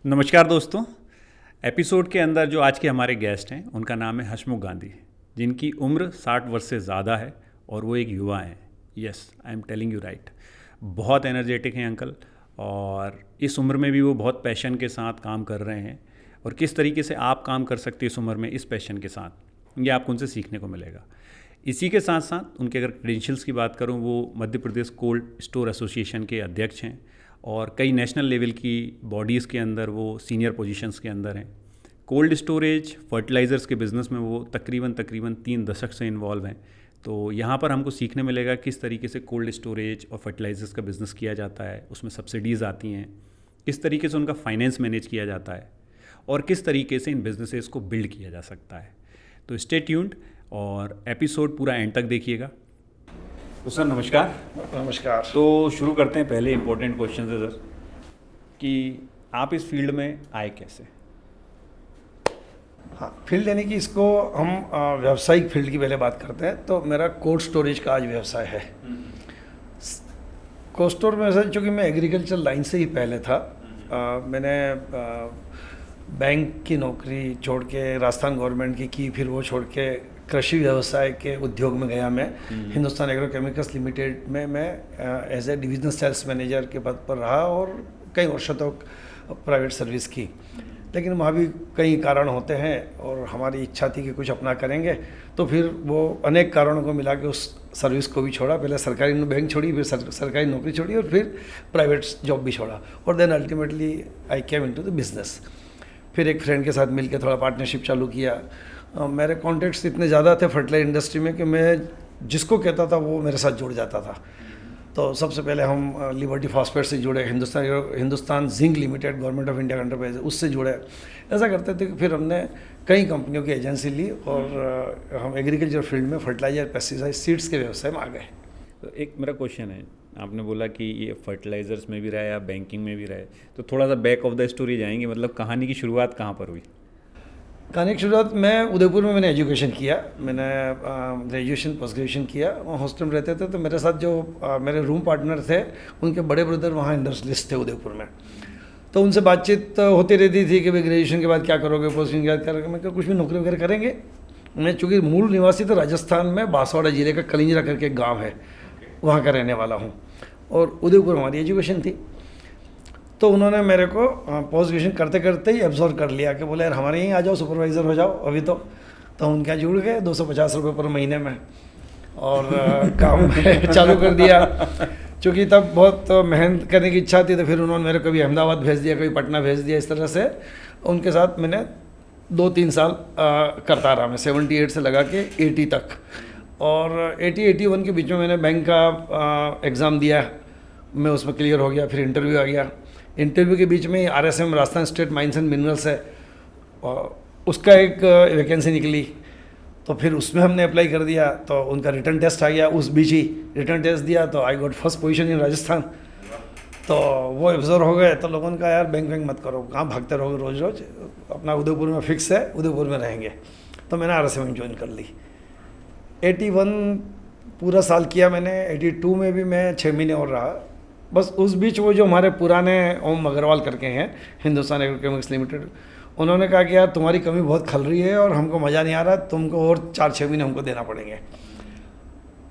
नमस्कार दोस्तों। एपिसोड के अंदर जो आज के हमारे गेस्ट हैं उनका नाम है हसमुख गांधी, जिनकी उम्र 60 वर्ष से ज़्यादा है और वो एक युवा हैं। Yes, I am telling you right. बहुत एनर्जेटिक हैं अंकल, और इस उम्र में भी वो बहुत पैशन के साथ काम कर रहे हैं। और किस तरीके से आप काम कर सकते हैं इस उम्र में इस पैशन के साथ, ये आपको उनसे सीखने को मिलेगा। इसी के साथ साथ उनके अगर क्रेडेंशियल्स की बात करूँ, वो Madhya Pradesh cold store association के अध्यक्ष हैं और कई नेशनल लेवल की बॉडीज़ के अंदर वो सीनियर पोजीशंस के अंदर हैं। कोल्ड स्टोरेज फर्टिलाइज़र्स के बिज़नेस में वो तकरीबन 3 दशक से इन्वॉल्व हैं। तो यहाँ पर हमको सीखने मिलेगा किस तरीके से कोल्ड स्टोरेज और फर्टिलाइज़र्स का बिज़नेस किया जाता है, उसमें सब्सिडीज़ आती हैं, किस तरीके से उनका फाइनेंस मैनेज किया जाता है और किस तरीके से इन बिजनेसेस को बिल्ड किया जा सकता है। तो स्टे ट्यून्ड और एपिसोड पूरा एंड तक देखिएगा। तो सर नमस्कार। नमस्कार। तो शुरू करते हैं। पहले इंपॉर्टेंट क्वेश्चन है सर, कि आप इस फील्ड में आए कैसे? हाँ, फील्ड यानी कि इसको हम व्यावसायिक फील्ड की पहले बात करते हैं। तो मेरा कोल्ड स्टोरेज का आज व्यवसाय है। कोल्ड स्टोर में ऐसा, चूँकि मैं एग्रीकल्चर लाइन से ही पहले था, मैंने बैंक की नौकरी छोड़ के राजस्थान गवर्नमेंट की, फिर वो छोड़ के कृषि व्यवसाय के उद्योग में गया। मैं हिंदुस्तान एग्रोकेमिकल्स लिमिटेड में मैं as a divisional sales manager के पद पर रहा और कई वर्षों तक प्राइवेट सर्विस की। लेकिन वहाँ भी कई कारण होते हैं और हमारी इच्छा थी कि कुछ अपना करेंगे, तो फिर वो अनेक कारणों को मिला के उस सर्विस को भी छोड़ा। पहले सरकारी बैंक छोड़ी, फिर सरकारी नौकरी छोड़ी और फिर प्राइवेट जॉब भी छोड़ा, और then ultimately I came into the business. फिर एक फ्रेंड के साथ मिलकर थोड़ा पार्टनरशिप चालू किया। मेरे कॉन्टेक्ट्स इतने ज़्यादा थे फर्टिलाइजर इंडस्ट्री में कि मैं जिसको कहता था वो मेरे साथ जुड़ जाता था। तो सबसे पहले हम लिबर्टी फॉस्फेट से जुड़े, Hindustan zinc limited government of India का एंटरप्राइज, उससे जुड़े। ऐसा करते थे कि फिर हमने कई कंपनियों की एजेंसी ली और हम एग्रीकल्चर फील्ड में फर्टिलाइजर, पेस्टिसाइड, सीड्स के व्यवसाय में आ गए। तो एक मेरा क्वेश्चन है, आपने बोला कि ये फर्टिलाइजर्स में भी रहा या बैंकिंग में भी रहा, तो थोड़ा सा बैक ऑफ द स्टोरी जाएंगे, मतलब कहानी की शुरुआत कहाँ पर हुई? कहानी की शुरुआत, मैं उदयपुर में मैंने एजुकेशन किया। मैंने ग्रेजुएशन, पोस्ट ग्रेजुएशन किया। वहाँ हॉस्टल में रहते थे, तो मेरे साथ जो मेरे रूम पार्टनर थे, उनके बड़े ब्रदर वहाँ इंडस्ट्रियलिस्ट थे उदयपुर में। तो उनसे बातचीत होती रहती थी कि भाई ग्रेजुएशन के बाद क्या करोगे, पोस्ट ग्रेजुएशन के बाद क्या करोगे। मैं कुछ भी नौकरी वगैरह करेंगे। मैं चूँकि मूल निवासी तो राजस्थान में बांसवाड़ा जिले का कलिंजरा करके एक गाँव है, वहाँ का रहने वाला हूँ, और उदयपुर हमारी एजुकेशन थी। तो उन्होंने मेरे को पोस्ट ग्रेजुएशन करते करते ही एब्जॉर्व कर लिया कि बोले यार हमारे यहीं आ जाओ, सुपरवाइज़र हो जाओ अभी। तो हम उनके यहाँ जुड़ गए 250 रुपये पर महीने में, और काम चालू कर दिया। चूँकि तब बहुत मेहनत करने की इच्छा थी, तो फिर उन्होंने मेरे कभी अहमदाबाद भेज दिया, कभी पटना भेज दिया। इस तरह से उनके साथ मैंने 2-3 साल करता रहा। मैं 78 से लगा के 80 तक, और 80-81 के बीच में मैंने बैंक का एग्ज़ाम दिया। मैं उसमें क्लियर हो गया, फिर इंटरव्यू आ गया। इंटरव्यू के बीच में RSM, Rajasthan state mines and minerals है, और उसका एक वैकेंसी निकली, तो फिर उसमें हमने अप्लाई कर दिया। तो उनका रिटर्न टेस्ट आ गया, उस बीच ही रिटर्न टेस्ट दिया, तो I got first position in Rajasthan. तो वो एब्जॉर्व हो गए। तो लोगों ने कहा यार बैंक मत करो, कहाँ भागते रहोगे रोज़ रोज़, अपना उदयपुर में फिक्स है, उदयपुर में रहेंगे। तो मैंने RSM ज्वाइन कर ली। 81 पूरा साल किया मैंने। 82 में भी मैं 6 महीने और रहा। बस उस बीच वो जो हमारे पुराने ओम अग्रवाल करके हैं, हिंदुस्तान एग्रोकेमिकल्स लिमिटेड, उन्होंने कहा कि यार तुम्हारी कमी बहुत खल रही है और हमको मज़ा नहीं आ रहा, तुमको और 4-6 महीने हमको देना पड़ेंगे।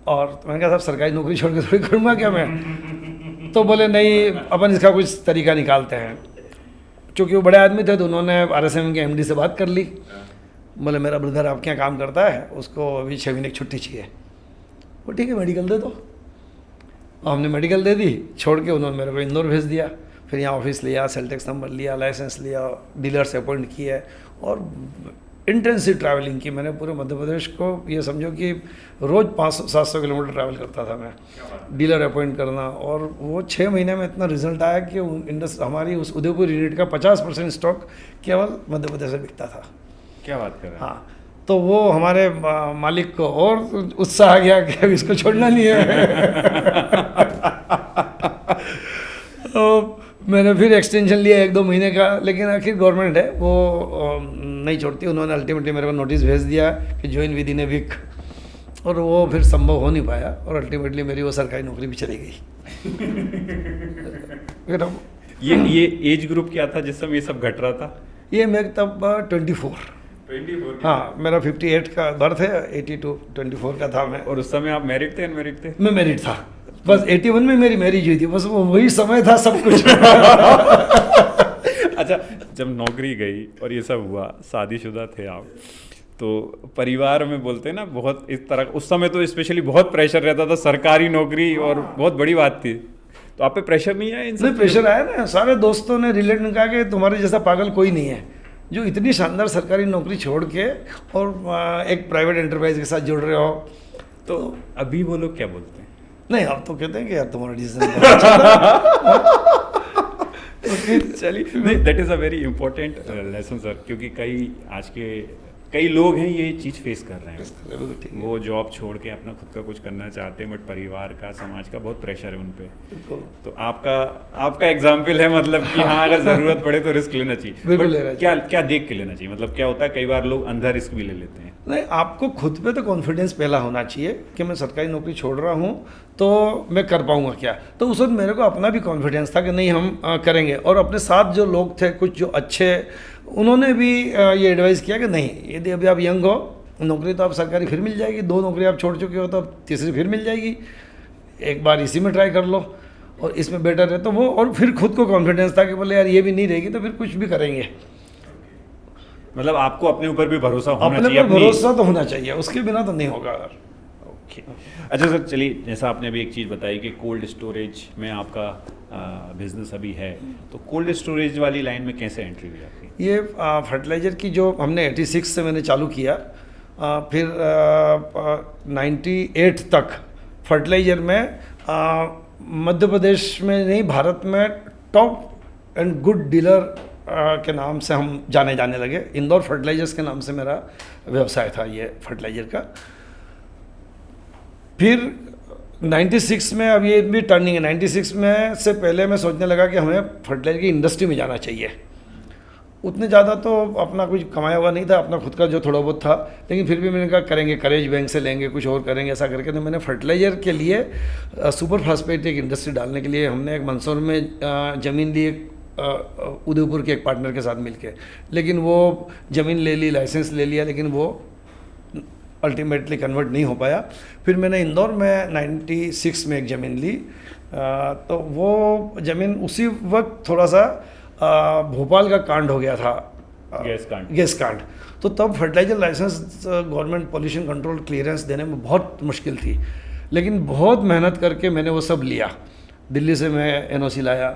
और मैंने कहा साहब सरकारी नौकरी छोड़ के थोड़ी करूँगा क्या मैं? तो बोले नहीं, अपन इसका कुछ तरीका निकालते हैं। चूँकि वो बड़े आदमी थे, तो उन्होंने RSM के MD से बात कर ली। बोले मेरा ब्रदर आपके यहाँ काम करता है, उसको अभी 6 महीने की छुट्टी चाहिए। वो ठीक है, मेडिकल दे दो। हमने मेडिकल दे दी, छोड़ के उन्होंने मेरे को इंदौर भेज दिया। फिर यहाँ ऑफिस लिया, सेल टैक्स नंबर लिया, लाइसेंस लिया, डीलर से अपॉइंट किया, और इंटेंसिव ट्रैवलिंग की मैंने पूरे मध्य प्रदेश को। ये समझो कि रोज़ 500-700 किलोमीटर ट्रैवल करता था मैं, डीलर अपॉइंट करना। और वो 6 महीने में इतना रिजल्ट आया कि हमारी उस उदयपुर यूनिट का 50% स्टॉक केवल मध्य प्रदेश से बिकता था। क्या बात कर रहे हैं? हाँ, तो वो हमारे मालिक को और उत्साह आ गया कि अब इसको छोड़ना नहीं है। तो मैंने फिर एक्सटेंशन लिया 1-2 महीने का, लेकिन आखिर गवर्नमेंट है वो नहीं छोड़ती। उन्होंने अल्टीमेटली मेरे को नोटिस भेज दिया कि join within a week, और वो फिर संभव हो नहीं पाया, और अल्टीमेटली मेरी वो सरकारी नौकरी भी चली गई। फिर ये एज ग्रुप क्या था जिस समय ये सब घट रहा था? ये मैं तब 24। 24? हाँ, मेरा 58 का बर्थ है, 82 24 का था मैं। और उस समय आप मैरिड थे, अनमैरिड थे? मैं मैरिड था, बस 81 में मेरी मैरिज हुई थी, बस वो वही समय था सब कुछ। अच्छा, जब नौकरी गई और ये सब हुआ, शादीशुदा थे आप, तो परिवार में बोलते हैं ना बहुत इस तरह, उस समय तो स्पेशली बहुत प्रेशर रहता था, सरकारी नौकरी और बहुत बड़ी बात थी, तो आप पे प्रेशर नहीं आया? नहीं, प्रेशर आया ना, सारे दोस्तों ने रिलेट ने कहा कि तुम्हारे जैसा पागल कोई नहीं है जो इतनी शानदार सरकारी नौकरी छोड़ के और एक प्राइवेट एंटरप्राइज के साथ जुड़ रहे हो। तो अभी वो लोग क्या बोलते हैं? नहीं, अब तो कहते हैं कि यार तुम्हारा डिसीजन बहुत अच्छा था। चलिए, नहीं, that is a very important lesson sir, क्योंकि कई लोग हैं ये चीज़ फेस कर रहे हैं, वो जॉब छोड़ के अपना खुद का कुछ करना चाहते हैं, बट परिवार का, समाज का बहुत प्रेशर है उन पे। तो आपका एग्जाम्पल है, मतलब कि हाँ, अगर ज़रूरत पड़े तो रिस्क लेना चाहिए। बिल्कुल लेना चाहिए। क्या देख के लेना चाहिए? मतलब क्या होता है, कई बार लोग अंधा रिस्क भी ले लेते हैं। नहीं, आपको खुद पे तो कॉन्फिडेंस पहला होना चाहिए कि मैं सरकारी नौकरी छोड़ रहा हूँ तो मैं कर पाऊँगा क्या। तो उस वक्त मेरे को अपना भी कॉन्फिडेंस था कि नहीं, हम करेंगे। और अपने साथ जो लोग थे, कुछ जो अच्छे, उन्होंने भी ये एडवाइस किया कि नहीं, यदि अभी आप यंग हो, नौकरी तो आप सरकारी फिर मिल जाएगी, 2 नौकरी आप छोड़ चुके हो तो अब तीसरी फिर मिल जाएगी, एक बार इसी में ट्राई कर लो और इसमें बेटर है। तो वो, और फिर खुद को कॉन्फिडेंस था कि बोले यार ये भी नहीं रहेगी तो फिर कुछ भी करेंगे। मतलब आपको अपने ऊपर भी भरोसा होना अपने चाहिए, ऊपर भरोसा तो होना चाहिए, उसके बिना तो नहीं होगा। ओके, अच्छा सर, चलिए, जैसा आपने अभी एक चीज़ बताई कि कोल्ड स्टोरेज में आपका बिजनेस अभी है, तो कोल्ड स्टोरेज वाली लाइन में कैसे एंट्री हुई आपकी? ये फर्टिलाइज़र की जो हमने 86 से मैंने चालू किया, फिर 98 तक फर्टिलाइज़र में मध्य प्रदेश में नहीं, भारत में टॉप एंड गुड डीलर के नाम से हम जाने लगे। इंदौर फर्टिलाइजर्स के नाम से मेरा व्यवसाय था ये फर्टिलाइज़र का। फिर 96 में, अब ये भी टर्निंग है, 96 में से पहले मैं सोचने लगा कि हमें फर्टिलाइजर की इंडस्ट्री में जाना चाहिए। उतने ज़्यादा तो अपना कुछ कमाया हुआ नहीं था, अपना खुद का जो थोड़ा बहुत था, लेकिन फिर भी मैंने कहा करेंगे, करेज बैंक से लेंगे, कुछ और करेंगे, ऐसा करके। तो मैंने फर्टिलाइज़र के लिए सुपर फास्फेट एक इंडस्ट्री डालने के लिए हमने एक मंदसौर में ज़मीन ली, उदयपुर के एक पार्टनर के साथ मिलके, लेकिन वो ज़मीन ले ली, लाइसेंस ले लिया, लेकिन वो अल्टीमेटली कन्वर्ट नहीं हो पाया। फिर मैंने इंदौर में 96 में एक ज़मीन ली, तो वो ज़मीन उसी वक्त थोड़ा सा भोपाल का कांड हो गया था, गैस कांड। तो तब fertiliser licence government pollution control clearance देने में बहुत मुश्किल थी, लेकिन बहुत मेहनत करके मैंने वो सब लिया। दिल्ली से मैं एनओसी लाया,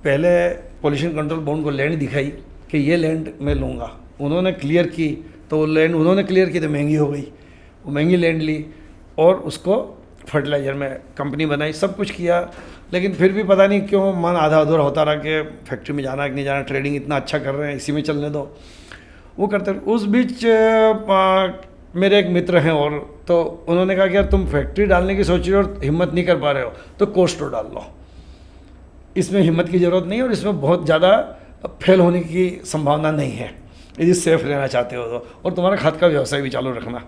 पहले पॉल्यूशन कंट्रोल बोर्ड को लैंड दिखाई कि ये लैंड मैं लूँगा, उन्होंने क्लियर की, तो लैंड उन्होंने क्लियर की तो महंगी हो गई, वो महंगी लैंड ली और उसको फर्टिलाइज़र में कंपनी बनाई, सब कुछ किया। लेकिन फिर भी पता नहीं क्यों मन आधा अधूरा होता रहा कि फैक्ट्री में जाना कि नहीं जाना, ट्रेडिंग इतना अच्छा कर रहे हैं, इसी में चलने दो, वो करते। उस बीच मेरे एक मित्र हैं और, तो उन्होंने कहा कि यार तुम फैक्ट्री डालने की सोच रहे हो और हिम्मत नहीं कर पा रहे हो तो कोल्ड स्टोर डाल लो, इसमें हिम्मत की ज़रूरत नहीं है और इसमें बहुत ज़्यादा फेल होने की संभावना नहीं है यदि सेफ रहना चाहते हो तो, और तुम्हारा खाद का व्यवसाय भी चालू रखना।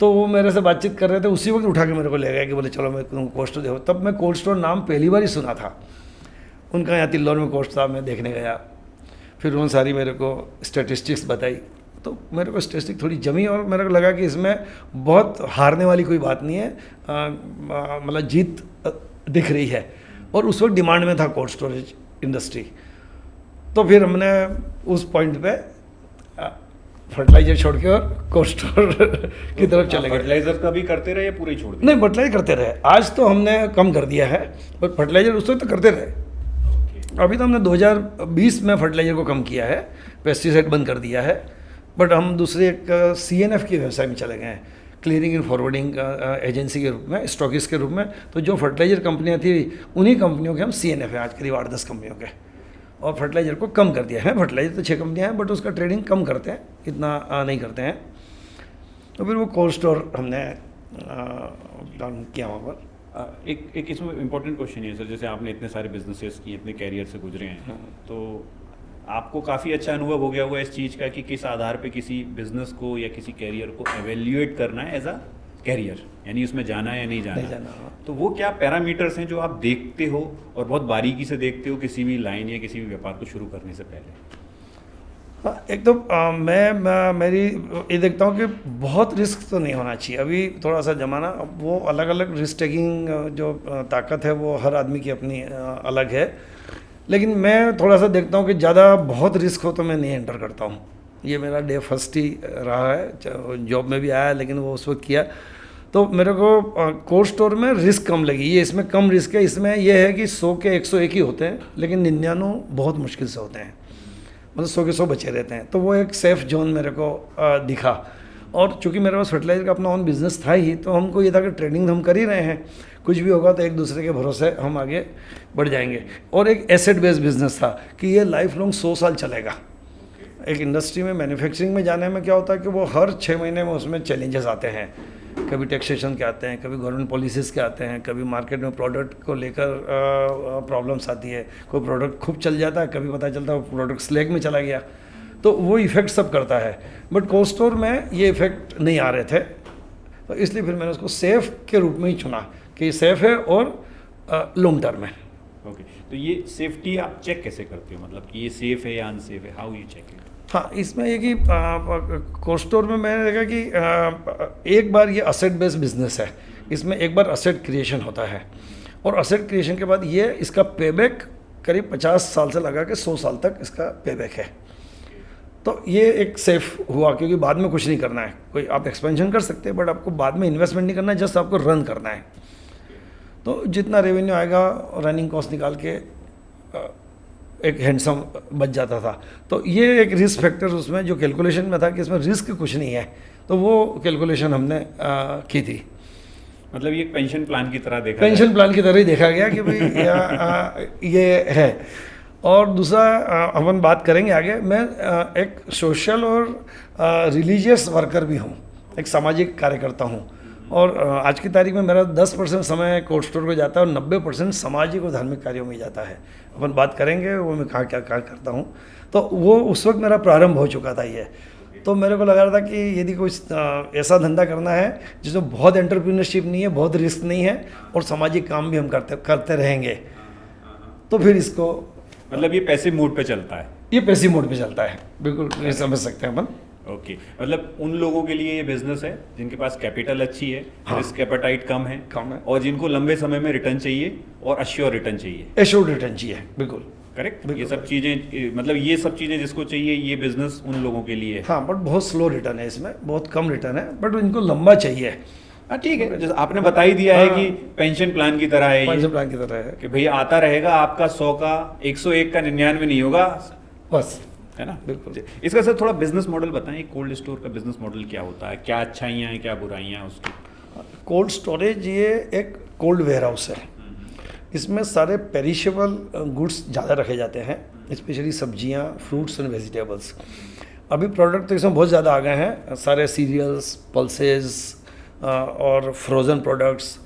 तो वो मेरे से बातचीत कर रहे थे, उसी वक्त उठा के मेरे को ले गए कि बोले चलो मैं तुम कोल्ड स्टोर देखो। तब मैं कोल्ड स्टोर नाम पहली बार ही सुना था, उनका यहाँ तिल्लौर में कोल्ड था, मैं देखने गया। फिर उन्होंने सारी मेरे को स्टेटिस्टिक्स बताई, तो मेरे को स्टेटिस्टिक थोड़ी जमी और मेरे को लगा कि इसमें बहुत हारने वाली कोई बात नहीं है, मतलब जीत दिख रही है। और उस वक्त डिमांड में था कोल्ड स्टोरेज इंडस्ट्री। तो फिर हमने उस पॉइंट पे फर्टिलाइजर छोड़ के और कोल्ड स्टोर की तरफ चले गए। फर्टिलाइजर का भी करते रहे या पूरे ही छोड़ दिया? नहीं, फर्टिलाइजर करते रहे, आज तो हमने कम कर दिया है, पर फर्टिलाइजर उस वक्त तो करते रहे। अभी तो हमने 2020 में फर्टिलाइजर को कम किया है, पेस्टिसाइड बंद कर दिया है, बट हम दूसरे एक CNF के व्यवसाय में चले गए हैं, क्लियरिंग एंड फॉरवर्डिंग एजेंसी के रूप में, स्टॉकिस्ट के रूप में। तो जो फर्टिलाइजर कंपनियां थी उन्हीं कंपनियों के हम CNF हैं आज, करीब 8-10 कंपनियों के, और फर्टिलाइजर को कम कर दिया है। फर्टिलाइजर तो 6 कंपनियां हैं, बट उसका ट्रेडिंग कम करते हैं, इतना नहीं करते हैं। तो फिर वो कोल्ड स्टोर हमने डाउन किया वहाँ पर। एक इसमें इम्पोर्टेंट क्वेश्चन है सर, जैसे आपने इतने सारे बिजनेसेस किए, इतने कैरियर से गुजरे हैं, तो आपको काफ़ी अच्छा अनुभव हो गया हुआ इस चीज़ का कि किस आधार पे किसी बिजनेस को या किसी कैरियर को एवेल्यूएट करना है एज अ कैरियर, यानी उसमें जाना है या नहीं नहीं जाना। जाना, हाँ। तो वो क्या पैरामीटर्स हैं जो आप देखते हो और बहुत बारीकी से देखते हो किसी भी लाइन या किसी भी व्यापार को शुरू करने से पहले? हाँ, एक तो मेरी ये देखता हूँ कि बहुत रिस्क तो नहीं होना चाहिए। अभी थोड़ा सा ज़माना, अब वो अलग अलग रिस्क टेकिंग जो ताकत है वो हर आदमी की अपनी अलग है। लेकिन मैं थोड़ा सा देखता हूँ कि ज़्यादा बहुत रिस्क हो तो मैं नहीं एंटर करता हूँ। ये मेरा डे फर्स्ट ही रहा है, जॉब में भी आया लेकिन वो उस वक्त किया। तो मेरे को कोल्ड स्टोर में रिस्क कम लगी। ये इसमें कम रिस्क है। इसमें ये है कि 100 के 101 ही होते हैं, लेकिन 99 बहुत मुश्किल से होते हैं, मतलब 100 के 100 बचे रहते हैं। तो वो एक सेफ़ जोन मेरे को दिखा। और चूंकि मेरे पास फर्टिलाइजर का अपना ऑन बिज़नेस था ही, तो हमको ये था कि ट्रेडिंग हम कर ही रहे हैं, कुछ भी होगा तो एक दूसरे के भरोसे हम आगे बढ़ जाएंगे। और एक एसेट बेस्ड बिजनेस था कि ये लाइफ लॉन्ग 100 साल चलेगा। एक इंडस्ट्री में मैन्युफैक्चरिंग में जाने में क्या होता है कि वो हर 6 महीने में उसमें चैलेंजेस आते हैं। कभी टैक्सेशन के आते हैं, कभी गवर्नमेंट पॉलिसीज़ के आते हैं, कभी मार्केट में प्रोडक्ट को लेकर प्रॉब्लम्स आती है। कोई प्रोडक्ट खूब चल जाता है, कभी पता चलता है वो प्रोडक्ट स्लैग में चला गया, तो वो इफ़ेक्ट सब करता है। बट कोल्ड स्टोर में ये इफ़ेक्ट नहीं आ रहे थे, तो इसलिए फिर मैंने उसको सेफ़ के रूप में ही चुना कि सेफ़ है और लॉन्ग टर्म है। ओके, तो ये सेफ्टी आप चेक कैसे करते हो, मतलब कि ये सेफ़ है या अनसेफ है, हाउ यू चेक इट? हाँ, इसमें ये कि कोल्ड स्टोर में मैंने देखा कि एक बार ये असेट बेस्ड बिजनेस है, इसमें एक बार असेट क्रिएशन होता है, और असेट क्रिएशन के बाद ये इसका पेबैक करीब 50 साल से लगा के 100 साल तक इसका पेबैक है। तो ये एक सेफ हुआ, क्योंकि बाद में कुछ नहीं करना है। कोई आप एक्सपेंशन कर सकते हैं, बट आपको बाद में इन्वेस्टमेंट नहीं करना है, जस्ट आपको रन करना है। तो जितना रेवेन्यू आएगा रनिंग कॉस्ट निकाल के एक हैंडसम बच जाता था। तो ये एक रिस्क फैक्टर उसमें जो कैलकुलेशन में था कि इसमें रिस्क कुछ नहीं है, तो वो कैलकुलेशन हमने की थी। मतलब ये पेंशन प्लान की तरह देखा पेंशन प्लान की तरह ही देखा गया कि भाई ये है। और दूसरा अपन बात करेंगे आगे, मैं एक सोशल और रिलीजियस वर्कर भी हूँ, एक सामाजिक कार्यकर्ता हूँ। और आज की तारीख में मेरा 10% समय कोल्ड स्टोर को जाता है और 90% सामाजिक और धार्मिक कार्यों में जाता है। अपन बात करेंगे वो मैं कहाँ क्या करता हूँ। तो वो उस वक्त मेरा प्रारंभ हो चुका था ये। तो मेरे को लगा रहा था कि यदि कुछ ऐसा धंधा करना है जिसमें बहुत एंटरप्रेन्योरशिप नहीं है, बहुत रिस्क नहीं है, और सामाजिक काम भी हम करते रहेंगे, तो फिर इसको, मतलब ये पैसे मोड पे चलता है, ये पैसिव मोड पे चलता है। बिल्कुल ये समझ सकते हैं अपन। ओके, मतलब उन लोगों के लिए ये बिजनेस है जिनके पास कैपिटल अच्छी है, हाँ, रिस्क एपेटाइट कम है, और जिनको लंबे समय में रिटर्न चाहिए और अश्योर रिटर्न चाहिए, एश्योर्ड रिटर्न चाहिए। बिल्कुल करेक्ट। ये सब चीज़ें, मतलब ये सब चीज़ें जिसको चाहिए, ये बिजनेस उन लोगों के लिए है। हाँ, बट बहुत स्लो रिटर्न है इसमें, बहुत कम रिटर्न है, बट इनको लंबा चाहिए। हाँ ठीक है, जैसे आपने बता ही दिया है कि पेंशन प्लान की तरह है, पेंशन प्लान की तरह है कि भैया आता रहेगा, आपका 100 का 101 का 99 नहीं होगा, बस, है ना। बिल्कुल। इसका सर थोड़ा बिजनेस मॉडल बताएं, कोल्ड स्टोर का बिजनेस मॉडल क्या होता है, क्या अच्छाइयाँ हैं, क्या बुराइयाँ हैं उसकी? कोल्ड स्टोरेज ये एक कोल्ड वेयर हाउस है। इसमें सारे पेरिशेबल गुड्स ज़्यादा रखे जाते हैं, स्पेशली सब्जियां, फ्रूट्स एंड वेजिटेबल्स। अभी प्रोडक्ट तो इसमें बहुत ज़्यादा आ गए हैं, सारे सीरियल्स, पल्सेस और फ्रोज़न प्रोडक्ट्स,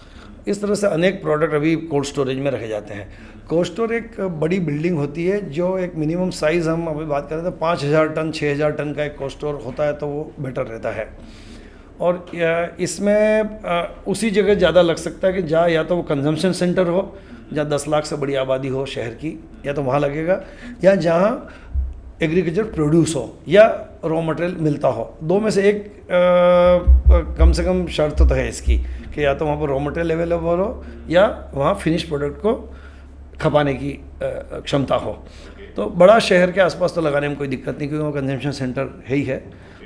इस तरह से अनेक प्रोडक्ट अभी कोल्ड स्टोरेज में रखे जाते हैं। कोल्ड स्टोर एक बड़ी बिल्डिंग होती है, जो एक मिनिमम साइज़ हम अभी बात करें तो 5000 टन 6000 टन का एक कोल्ड स्टोर होता है, तो वो बेटर रहता है। और इसमें उसी जगह ज़्यादा लग सकता है कि जहाँ या तो वो कंजम्पशन सेंटर हो, जहाँ 10 लाख से बड़ी आबादी हो शहर की, या तो वहाँ लगेगा, या जहाँ एग्रीकल्चर प्रोड्यूस हो या रॉ मटेरियल मिलता हो। दो में से एक कम से कम शर्त तो है इसकी कि या तो वहाँ पर रॉ मटेरियल अवेलेबल हो या वहाँ फिनिश प्रोडक्ट को खपाने की क्षमता हो। तो बड़ा शहर के आसपास तो लगाने में कोई दिक्कत नहीं, क्योंकि वो कंजम्पशन सेंटर है ही है।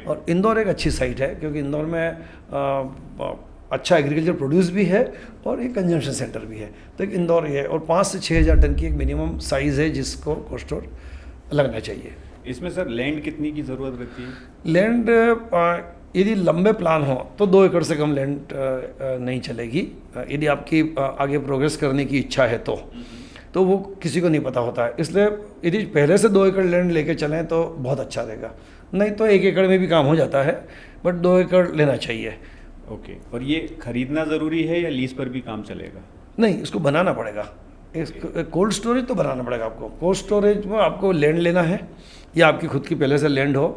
और इंदौर एक अच्छी साइट है, क्योंकि इंदौर में अच्छा एग्रीकल्चर प्रोड्यूस भी है और एक कंजम्पशन सेंटर भी है। तो एक इंदौर ही है, और 5 से 6000 टन की एक मिनिमम साइज़ है जिसको कोल्ड स्टोर लगना चाहिए। इसमें सर लैंड कितनी की ज़रूरत रहती है? लैंड यदि लंबे प्लान हो तो 2 एकड़ से कम लैंड नहीं चलेगी। यदि आपकी आगे प्रोग्रेस करने की इच्छा है तो वो किसी को नहीं पता होता है। इसलिए यदि पहले से 2 एकड़ लैंड लेके चलें तो बहुत अच्छा रहेगा, नहीं तो 1 एकड़ में भी काम हो जाता है, बट 2 एकड़ लेना चाहिए। ओके, और ये खरीदना ज़रूरी है या लीज पर भी काम चलेगा? नहीं, इसको बनाना पड़ेगा। कोल्ड स्टोरेज तो बनाना पड़ेगा आपको। कोल्ड स्टोरेज में आपको लैंड लेना है, या आपकी खुद की पहले से लैंड हो,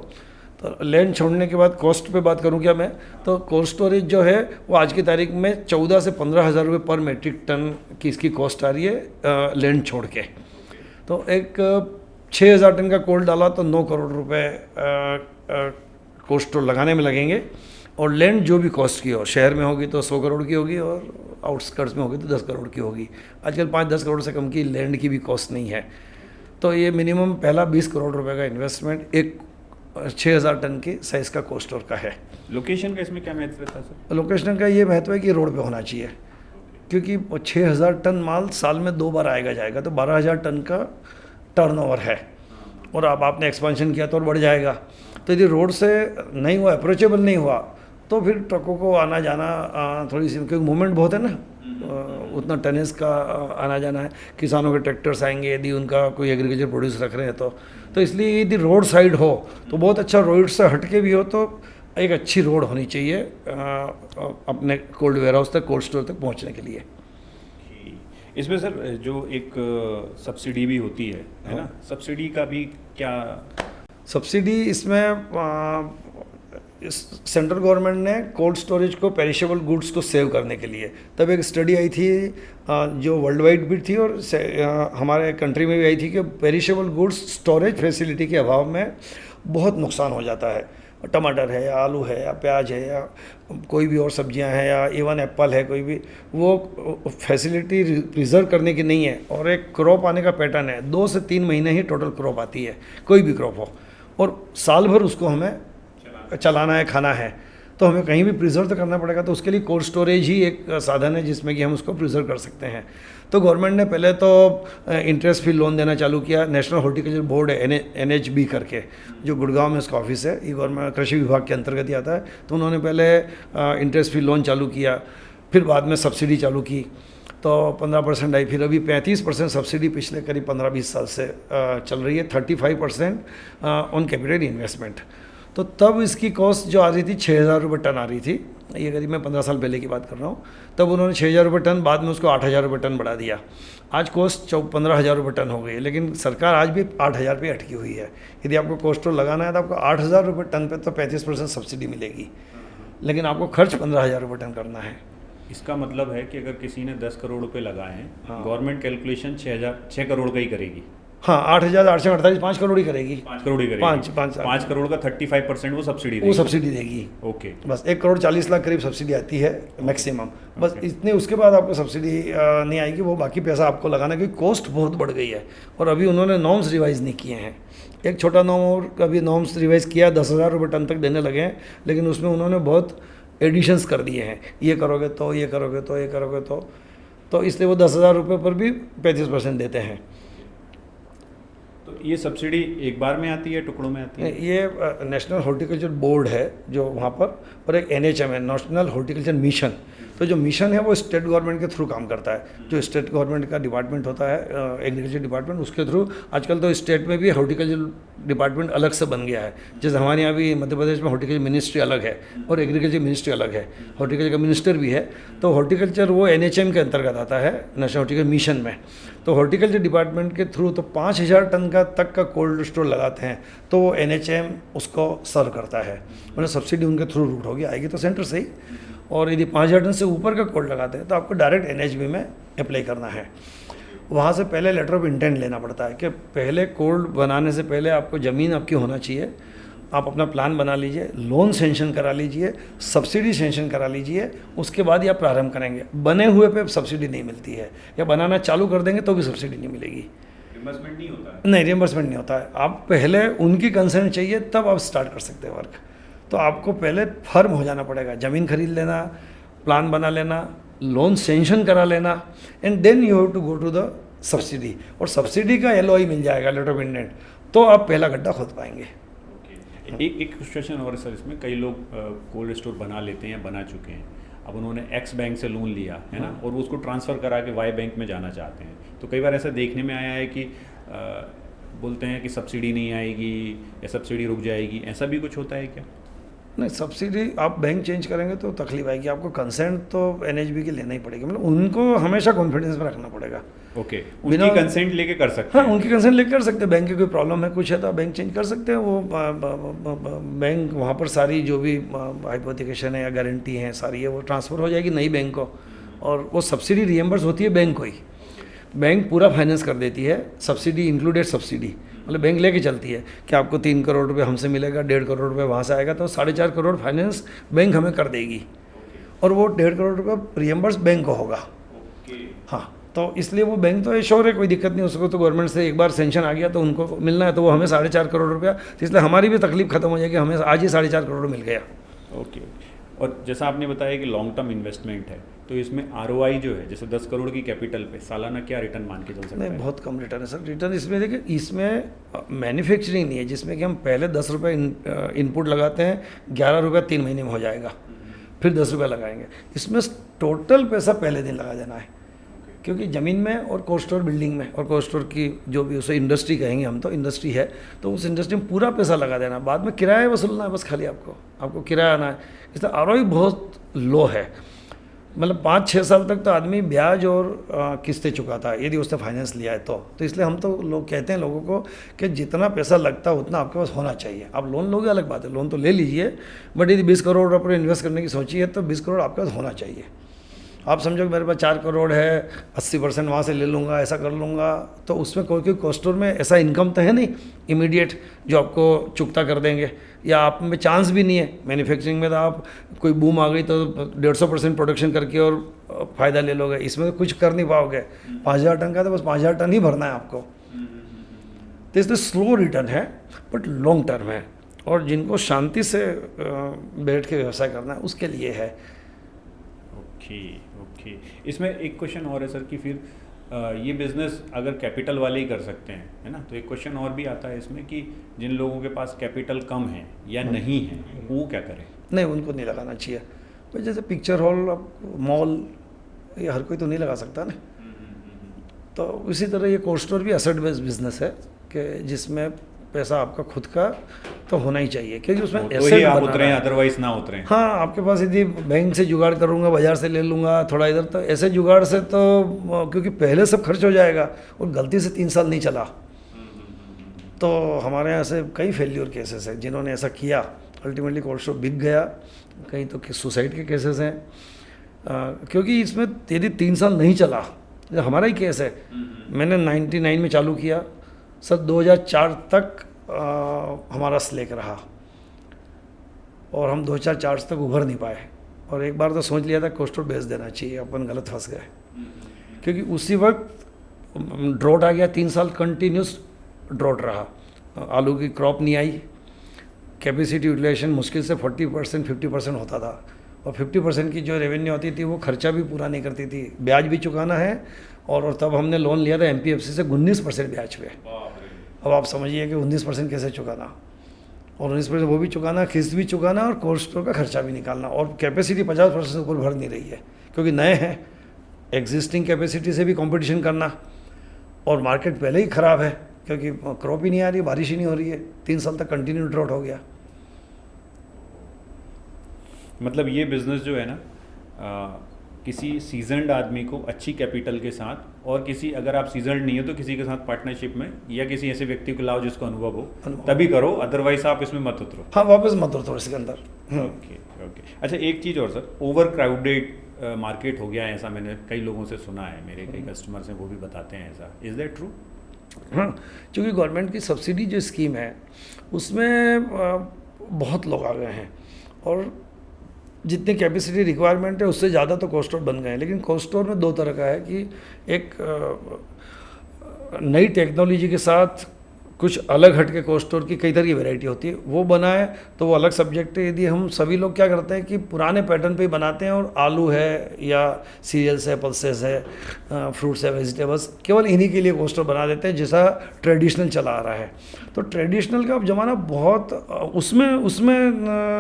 तो लैंड छोड़ने के बाद कॉस्ट पे बात करूं क्या मैं, तो कोल्ड स्टोरेज जो है वो आज की तारीख में 14 से 15 हज़ार रुपये पर मेट्रिक टन की इसकी कॉस्ट आ रही है लैंड छोड़ के। तो एक 6,000 टन का कोल्ड डाला तो 9 करोड़ रुपए कोल्ड स्टोर लगाने में लगेंगे, और लैंड जो भी कॉस्ट की हो, शहर में होगी तो 100 करोड़ की होगी और आउटस्कर्ट्स में होगी तो 10 करोड़ की होगी। आजकल 5-10 करोड़ से कम की लैंड की भी कॉस्ट नहीं है। तो ये मिनिमम पहला 20 करोड़ रुपए का इन्वेस्टमेंट एक 6,000 टन की साइज़ का कोल्ड स्टोर का है। लोकेशन का इसमें क्या महत्व रहता है सर? लोकेशन का ये महत्व है कि रोड पे होना चाहिए, क्योंकि 6,000 टन माल साल में 2 बार आएगा जाएगा, तो 12,000 टन का टर्नओवर है, और अब आपने एक्सपेंशन किया तो और बढ़ जाएगा। तो यदि रोड से नहीं हुआ, अप्रोचेबल नहीं हुआ, तो फिर ट्रकों को आना जाना थोड़ी सी, क्योंकि मूवमेंट बहुत है ना, उतना टनेज का आना जाना है, किसानों के ट्रैक्टर्स आएंगे यदि उनका कोई एग्रीकल्चर प्रोड्यूस रख रहे हैं तो इसलिए यदि रोड साइड हो तो बहुत अच्छा, रोड से हट के भी हो तो एक अच्छी रोड होनी चाहिए अपने कोल्ड वेयर हाउस तक, कोल्ड स्टोर तक पहुंचने के लिए। इसमें सर जो एक सब्सिडी भी होती है ना, सब्सिडी का भी क्या? सब्सिडी इसमें सेंट्रल गवर्नमेंट ने कोल्ड स्टोरेज को, पेरिशेबल गुड्स को सेव करने के लिए तब एक स्टडी आई थी जो वर्ल्ड वाइड भी थी और हमारे कंट्री में भी आई थी कि पेरिशेबल गुड्स स्टोरेज फैसिलिटी के अभाव में बहुत नुकसान हो जाता है। टमाटर है या आलू है या प्याज है या कोई भी और सब्जियां हैं या इवन एप्पल है, कोई भी, वो फैसिलिटी प्रिजर्व करने की नहीं है, और एक क्रॉप आने का पैटर्न है, 2 से 3 महीने ही टोटल क्रॉप आती है, कोई भी क्रॉप हो, और साल भर उसको हमें चलाना है, खाना है, तो हमें कहीं भी प्रिजर्व तो करना पड़ेगा। तो उसके लिए कोल्ड स्टोरेज ही एक साधन है जिसमें कि हम उसको प्रिजर्व कर सकते हैं। तो गवर्नमेंट ने पहले तो इंटरेस्ट फ्री लोन देना चालू किया। नेशनल हॉर्टिकल्चर बोर्ड है NHB करके, जो गुड़गांव में उसका ऑफिस है, ये गवर्नमेंट कृषि विभाग के अंतर्गत ही आता है। तो उन्होंने पहले इंटरेस्ट फ्री लोन चालू किया, फिर बाद में सब्सिडी चालू की, तो 15% आई, फिर अभी 35% सब्सिडी पिछले करीब 15-20 साल से चल रही है, 35% ऑन कैपिटल इन्वेस्टमेंट। तो तब इसकी कॉस्ट जो आ रही थी 6,000 रुपये टन आ रही थी, ये करीब मैं 15 साल पहले की बात कर रहा हूँ। तब उन्होंने 6,000 रुपये टन, बाद में उसको 8,000 रुपये टन बढ़ा दिया। आज कॉस्ट 15,000 रुपये टन हो गई है, लेकिन सरकार आज भी 8,000 पे अटकी हुई है। यदि आपको कोल्ड स्टोर लगाना है तो आपको 8,000 रुपये टन पे तो 35% सब्सिडी मिलेगी, लेकिन आपको खर्च 15,000 रुपये टन करना है। इसका मतलब है कि अगर किसी ने 10 करोड़ रुपए लगाए हैं, गवर्नमेंट कैलकुलेशन 6 करोड़ का ही करेगी। हाँ, 8,848, 5 करोड़ ही करेगी। 5 करोड़ ही करेगी। 5 करोड़ का 35% वो सब्सिडी देगी। वो सब्सिडी देगी। ओके, बस 1 करोड़ 40 लाख करीब सब्सिडी आती है मैक्सिमम, बस इतने। उसके बाद आपको सब्सिडी नहीं आएगी, वो बाकी पैसा आपको लगाना, क्योंकि कॉस्ट बहुत बढ़ गई है और अभी उन्होंने नॉर्म्स रिवाइज़ नहीं किए हैं। एक छोटा नॉर्म और अभी नॉर्म्स रिवाइज़ किया, 10,000 रुपये टन तक देने लगे हैं, लेकिन उसमें उन्होंने बहुत एडिशंस कर दिए हैं, ये करोगे तो, ये करोगे तो, ये करोगे तो इसलिए वो 10,000 रुपये पर भी 35% देते हैं। तो ये सब्सिडी एक बार में आती है, टुकड़ों में आती है? ये नेशनल हॉर्टिकल्चर बोर्ड है जो वहाँ पर, और एक NHM है, नेशनल हॉर्टिकल्चर मिशन। तो जो मिशन है वो स्टेट गवर्नमेंट के थ्रू काम करता है। जो स्टेट गवर्नमेंट का डिपार्टमेंट होता है एग्रीकल्चर डिपार्टमेंट, उसके थ्रू आजकल तो स्टेट में भी हॉर्टिकल्चर डिपार्टमेंट अलग से बन गया है। जैसे हमारे यहाँ भी मध्य प्रदेश में हॉर्टिकल्चर मिनिस्ट्री अलग है और एग्रीकल्चर मिनिस्ट्री अलग है, हॉर्टिकल्चर का मिनिस्टर भी है। तो हॉर्टिकल्चर वो NHM के अंतर्गत आता है, नेशनल हॉर्टिकल्चर मिशन में। तो हॉर्टिकल्चर डिपार्टमेंट के थ्रू तो 5,000 टन का तक का कोल्ड स्टोर लगाते हैं, तो वो NHM उसको सर्व करता है। उन्हें सब्सिडी उनके थ्रू रूट होगी, आएगी तो सेंटर से ही। और यदि 5,000 टन से ऊपर का कोल्ड लगाते हैं तो आपको डायरेक्ट NHB में अप्लाई करना है। वहाँ से पहले लेटर ऑफ इंटेंट लेना पड़ता है कि पहले कोल्ड बनाने से पहले आपको ज़मीन आपकी होना चाहिए, आप अपना प्लान बना लीजिए, लोन सेंशन करा लीजिए, सब्सिडी सेंशन करा लीजिए, उसके बाद ही आप प्रारंभ करेंगे। बने हुए पे सब्सिडी नहीं मिलती है, या बनाना चालू कर देंगे तो भी सब्सिडी नहीं मिलेगी। रिइंबर्समेंट नहीं होता है? नहीं, रिइंबर्समेंट नहीं होता है। आप पहले उनकी कंसर्न चाहिए, तब आप स्टार्ट कर सकते हैं वर्क। तो आपको पहले फर्म हो जाना पड़ेगा, ज़मीन खरीद लेना, प्लान बना लेना, लोन सेंशन करा लेना, and then you have to go to the subsidy. और सब्सिडी का LOI मिल जाएगा, लेटर ऑफ इंटेंट, तो आप पहला गड्ढा खोद पाएंगे। एक क्वेश्चन और सर, इसमें कई लोग कोल्ड स्टोर बना लेते हैं, बना चुके हैं, अब उन्होंने X बैंक से लोन लिया है ना, और वो उसको ट्रांसफ़र करा के Y बैंक में जाना चाहते हैं। तो कई बार ऐसा देखने में आया है कि बोलते हैं कि सब्सिडी नहीं आएगी या सब्सिडी रुक जाएगी, ऐसा भी कुछ होता है क्या? नहीं, सब्सिडी आप बैंक चेंज करेंगे तो तकलीफ आएगी, आपको कंसेंट तो एनएचबी की लेना ही पड़ेगी, मतलब उनको हमेशा कॉन्फिडेंस में रखना पड़ेगा। ओके, उनकी कंसेंट लेके कर सकते हाँ, हैं। उनकी कंसेंट लेके कर सकते हैं। बैंक की कोई प्रॉब्लम है, कुछ है तो आप बैंक चेंज कर सकते हैं। वो बैंक वहाँ पर सारी जो भी हाइपोथिकेशन है या गारंटी है सारी है वो ट्रांसफ़र हो जाएगी नई बैंक को, और वो सब्सिडी रिएम्बर्स होती है बैंक को ही। बैंक पूरा फाइनेंस कर देती है, सब्सिडी इंक्लूडेड सब्सिडी, मतलब बैंक लेके चलती है कि आपको 3 करोड़ रुपए हमसे मिलेगा, 1.5 करोड़ रुपए वहाँ से आएगा, तो 4.5 करोड़ फाइनेंस बैंक हमें कर देगी, और वो 1.5 करोड़ रुपये रिएम्बर्स बैंक को होगा। हाँ, तो इसलिए वो बैंक तो श्योर है, कोई दिक्कत नहीं, उसको तो गवर्नमेंट से एक बार सेंशन आ गया तो उनको मिलना है, तो वो हमें 4.5 करोड़ रुपया, तो इसलिए हमारी भी तकलीफ खत्म हो जाएगी, हमें आज ही 4.5 करोड़ मिल गया। ओके, और जैसा आपने बताया कि लॉन्ग टर्म इन्वेस्टमेंट है, तो इसमें आरओआई जो है, जैसे 10 करोड़ की कैपिटल पे सालाना क्या रिटर्न मान के चल सकते हैं? नहीं, बहुत कम रिटर्न है सर। रिटर्न इसमें देखिए, इसमें मैन्युफैक्चरिंग नहीं है जिसमें कि हम पहले 10 रुपये इनपुट लगाते हैं, 11 रुपये 3 महीने में हो जाएगा, फिर 10 रुपये लगाएंगे। इसमें टोटल पैसा पहले दिन लगा देना है, क्योंकि ज़मीन में और कोल्ड स्टोर बिल्डिंग में, और कोल्ड स्टोर की जो भी उसे इंडस्ट्री कहेंगे हम, तो इंडस्ट्री है, तो उस इंडस्ट्री में पूरा पैसा लगा देना, बाद में किराया वसूलना है बस खाली, आपको किराया आना है। इसलिए आरओआई बहुत लो है, मतलब 5-6 साल तक तो आदमी ब्याज और किस्तें चुकाता है यदि उसने फाइनेंस लिया है तो इसलिए हम तो लोग कहते हैं लोगों को कि जितना पैसा लगता है उतना आपके पास होना चाहिए। आप लोन लोगे अलग बात है, लोन तो ले लीजिए, बट यदि 20 करोड़ रुपये इन्वेस्ट करने की सोची है तो 20 करोड़ आपके पास होना चाहिए। आप समझो कि मेरे पास 4 करोड़ है, 80% वहाँ से ले लूँगा, ऐसा कर लूँगा, तो उसमें कोई कोल्ड स्टोर में ऐसा इनकम तो है नहीं इमीडिएट जो आपको चुकता कर देंगे, या आप में चांस भी नहीं है। मैन्युफैक्चरिंग में तो आप कोई बूम आ गई तो 150% प्रोडक्शन करके और फ़ायदा ले लोगे, इसमें तो कुछ कर नहीं पाओगे। 5000 टन का तो बस 5000 टन ही भरना है आपको, तो इसलिए स्लो रिटर्न है बट लॉन्ग टर्म है, और जिनको शांति से बैठ के व्यवसाय करना है उसके लिए है। ओके, इसमें एक क्वेश्चन और है सर कि फिर ये बिज़नेस अगर कैपिटल वाले ही कर सकते हैं, है ना, तो एक क्वेश्चन और भी आता है इसमें कि जिन लोगों के पास कैपिटल कम है या नहीं है वो क्या करें? नहीं, उनको नहीं लगाना चाहिए भाई। जैसे पिक्चर हॉल, मॉल, ये हर कोई तो नहीं लगा सकता ना, तो इसी तरह ये कोल्ड स्टोर भी एसेट बेस्ड बिजनेस है कि जिसमें पैसा आपका खुद का तो होना ही चाहिए, क्योंकि उसमें एसेट आप उतरे हैं, अदरवाइज ना उतरे। हाँ, आपके पास यदि बैंक से जुगाड़ करूँगा, बाजार से ले लूँगा थोड़ा इधर, तो ऐसे जुगाड़ से तो क्योंकि पहले सब खर्च हो जाएगा और गलती से 3 साल नहीं चला, तो हमारे यहाँ से कई फेल्यूर केसेस हैं जिन्होंने ऐसा किया, अल्टीमेटली कोल्ड स्टोर बिक गया, कहीं तो सुसाइड के केसेस हैं, क्योंकि इसमें यदि 3 साल नहीं चला, हमारा ही केस है, मैंने 99 में चालू किया सर, 2004 तक हमारा स्लेक रहा, और हम 2004 तक उभर नहीं पाए, और एक बार तो सोच लिया था कोल्ड स्टोर बेच देना चाहिए, अपन गलत फंस गए, क्योंकि उसी वक्त ड्रॉट आ गया, 3 साल कंटिन्यूस ड्रॉट रहा, आलू की क्रॉप नहीं आई, कैपेसिटी यूटिलाइजेशन मुश्किल से 40% 50% होता था, और 50% की जो रेवेन्यू होती थी वो खर्चा भी पूरा नहीं करती थी, ब्याज भी चुकाना है, और तब हमने लोन लिया था MPFC से 19% ब्याज पे। अब आप समझिए कि 19% कैसे चुकाना, और 19% वो भी चुकाना, किस्त भी चुकाना, और कोल्ड स्टोर का खर्चा भी निकालना, और कैपेसिटी 50% से ऊपर भर नहीं रही है, क्योंकि नए हैं, एग्जिस्टिंग कैपेसिटी से भी कंपटीशन करना, और मार्केट पहले ही ख़राब है क्योंकि क्रॉप ही नहीं आ रही, बारिश ही नहीं हो रही है, 3 साल तक कंटिन्यू ड्रॉट हो गया। मतलब ये बिज़नेस जो है ना, किसी सीजनड आदमी को अच्छी कैपिटल के साथ, और किसी अगर आप सीजनड नहीं हो तो किसी के साथ पार्टनरशिप में या किसी ऐसे व्यक्ति को लाओ जिसको अनुभव हो, तभी करो, अदरवाइज आप इसमें मत उतरो। हाँ, वापस मत उतरो इसके अंदर। ओके। अच्छा, एक चीज़ और सर, ओवर क्राउडेड मार्केट हो गया है, ऐसा मैंने कई लोगों से सुना है, मेरे कई कस्टमर्स हैं वो भी बताते हैं ऐसा, इज़ दैट ट्रू? हाँ, क्योंकि गवर्नमेंट की सब्सिडी जो स्कीम है उसमें बहुत लोग आ गए हैं, और जितनी कैपेसिटी रिक्वायरमेंट है उससे ज़्यादा तो कोल्ड स्टोर बन गए हैं। लेकिन कोल्ड स्टोर में 2 तरह का है कि एक नई टेक्नोलॉजी के साथ कुछ अलग हट के कोल्ड स्टोर की कई तरह की वैरायटी होती है, वो बनाए तो वो अलग सब्जेक्ट है। यदि हम सभी लोग क्या करते हैं कि पुराने पैटर्न पे ही बनाते हैं, और आलू है या सीरियल्स है, पल्सेस है, फ्रूट्स है, वेजिटेबल्स, केवल इन्हीं के लिए कोल्ड स्टोर बना देते हैं जैसा ट्रेडिशनल चला आ रहा है। तो ट्रेडिशनल का अब ज़माना बहुत, उसमें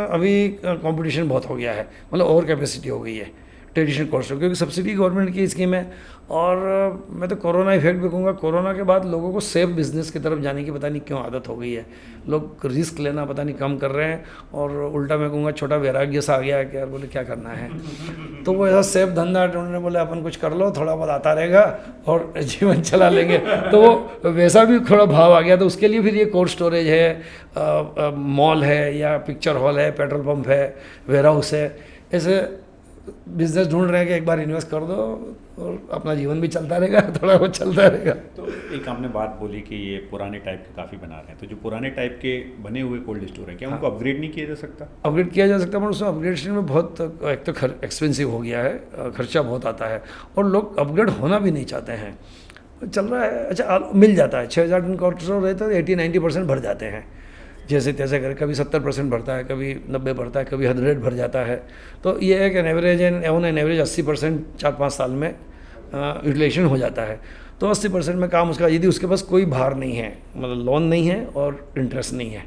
अभी कंपटीशन बहुत हो गया है, मतलब ओवर कैपेसिटी हो गई है ट्रेडिशनल कोल्ड स्टोर, क्योंकि सब्सिडी गवर्नमेंट की स्कीम है। और मैं तो कोरोना इफेक्ट भी कहूँगा, कोरोना के बाद लोगों को सेफ बिजनेस की तरफ जाने की पता नहीं क्यों आदत हो गई है। लोग रिस्क लेना पता नहीं कम कर रहे हैं, और उल्टा मैं कहूँगा छोटा वैराग्य सा आ गया है कि यार बोले क्या करना है, तो वो ऐसा सेफ धंधा ढूंढने, बोले अपन कुछ कर लो, थोड़ा बहुत आता रहेगा और जीवन चला लेंगे। तो वो वैसा भी थोड़ा भाव आ गया। तो उसके लिए फिर ये कोल्ड स्टोरेज है, मॉल है या पिक्चर हॉल है, पेट्रोल पंप है, वेयर हाउस है, ऐसे बिजनेस ढूंढ रहे हैं कि एक बार इन्वेस्ट कर दो और अपना जीवन भी चलता रहेगा, थोड़ा बहुत चलता रहेगा। तो एक आपने बात बोली कि ये पुराने टाइप के काफ़ी बना रहे हैं, तो जो पुराने टाइप के बने हुए कोल्ड स्टोर है, क्या उनको अपग्रेड नहीं किया जा सकता? अपग्रेड किया जा सकता है, पर उसमें अपग्रेडेशन में बहुत एक तो एक्सपेंसिव हो गया है, खर्चा बहुत आता है, और लोग अपग्रेड होना भी नहीं चाहते हैं। चल रहा है, अच्छा मिल जाता है, 6000 टन कोल्ड स्टोर रहता है, 80-90% भर जाते हैं, जैसे तैसे करके। कभी 70% भरता है, कभी 90 भरता है, कभी 100 भर जाता है। तो ये है कि ऑन एन एवरेज 80% 4-5 साल में यूटिलाइजेशन हो जाता है। तो 80% में काम उसका, यदि उसके पास कोई भार नहीं है, मतलब लोन नहीं है और इंटरेस्ट नहीं है,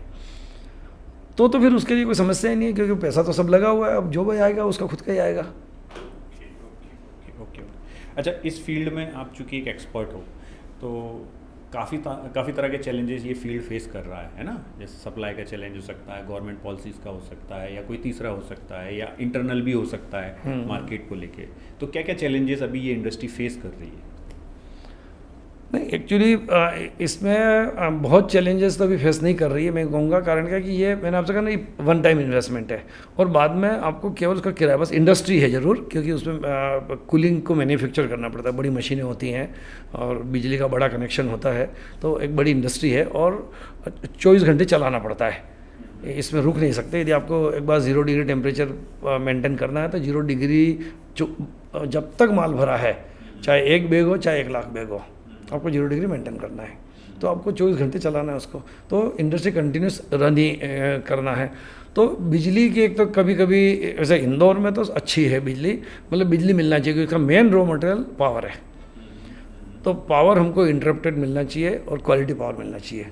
तो फिर उसके लिए कोई समस्या ही नहीं है, क्योंकि पैसा तो सब लगा हुआ है। अब जो भी आएगा उसका खुद का ही आएगा। ओके। अच्छा, इस फील्ड में आप चूँकि एक एक्सपर्ट हो, तो काफ़ी तरह के चैलेंजेस ये फील्ड फेस कर रहा है ना? जैसे सप्लाई का चैलेंज हो सकता है, गवर्नमेंट पॉलिसीज़ का हो सकता है, या कोई तीसरा हो सकता है, या इंटरनल भी हो सकता है मार्केट को लेके। तो क्या क्या चैलेंजेस अभी ये इंडस्ट्री फेस कर रही है? नहीं, एक्चुअली इसमें बहुत चैलेंजेस तो अभी फेस नहीं कर रही है, मैं कहूँगा। कारण क्या कि ये मैंने आपसे कहा ना, ये वन टाइम इन्वेस्टमेंट है, और बाद में आपको केवल उसका किराया, बस इंडस्ट्री है ज़रूर, क्योंकि उसमें कूलिंग को मैन्युफैक्चर करना पड़ता है, बड़ी मशीनें होती हैं और बिजली का बड़ा कनेक्शन होता है, तो एक बड़ी इंडस्ट्री है, और 24 घंटे चलाना पड़ता है, इसमें रुक नहीं सकते। यदि आपको एक बार 0 डिग्री टेम्परेचर मेंटेन करना है, तो 0 डिग्री जब तक माल भरा है, चाहे 1 बैग हो चाहे 1 लाख बैग हो, आपको 0 डिग्री मेंटेन करना है। तो आपको 24 घंटे चलाना है उसको, तो इंडस्ट्री कंटिन्यूस रन ही करना है। तो बिजली की एक तो कभी कभी, वैसे इंदौर में तो अच्छी है बिजली, मतलब बिजली मिलना चाहिए, क्योंकि इसका मेन रॉ मटेरियल पावर है। तो पावर हमको इंटरप्टेड मिलना चाहिए और क्वालिटी पावर मिलना चाहिए।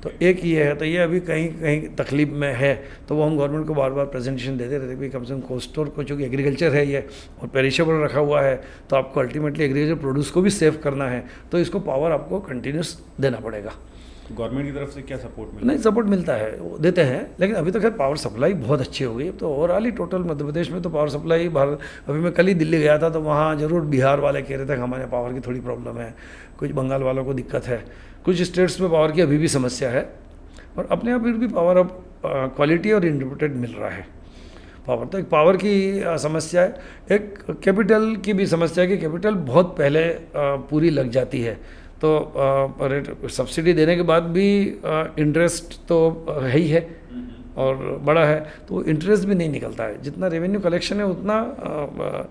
तो एक ये है, तो ये अभी कहीं कहीं तकलीफ में है, तो वो हम गवर्नमेंट को बार बार प्रेजेंटेशन देते रहते हैं कि कम से कम कोल्ड स्टोर को, चूँकि एग्रीकल्चर है ये और पेरिशेबल रखा हुआ है, तो आपको अल्टीमेटली एग्रीकल्चर प्रोड्यूस को भी सेव करना है, तो इसको पावर आपको कंटिन्यूस देना पड़ेगा। गवर्नमेंट की तरफ से क्या सपोर्ट मिलता है? नहीं, सपोर्ट मिलता है, वो देते हैं, लेकिन अभी तक पावर सप्लाई बहुत अच्छी हो गई है। तो ओवरऑल ही टोटल मध्य प्रदेश में तो पावर सप्लाई भारत, अभी मैं कल ही दिल्ली गया था, तो वहाँ ज़रूर बिहार वाले कह रहे थे कि हमारे पावर की थोड़ी प्रॉब्लम है, कुछ बंगाल वालों को दिक्कत है, कुछ स्टेट्स में पावर की अभी भी समस्या है, और अपने आप फिर भी पावर अब क्वालिटी और इंटरप्रेटेड मिल रहा है पावर। तो एक पावर की समस्या है, एक कैपिटल की भी समस्या है कि कैपिटल बहुत पहले पूरी लग जाती है, तो सब्सिडी देने के बाद भी इंटरेस्ट तो है ही है और बड़ा है, तो इंटरेस्ट भी नहीं निकलता है। जितना रेवेन्यू कलेक्शन है उतना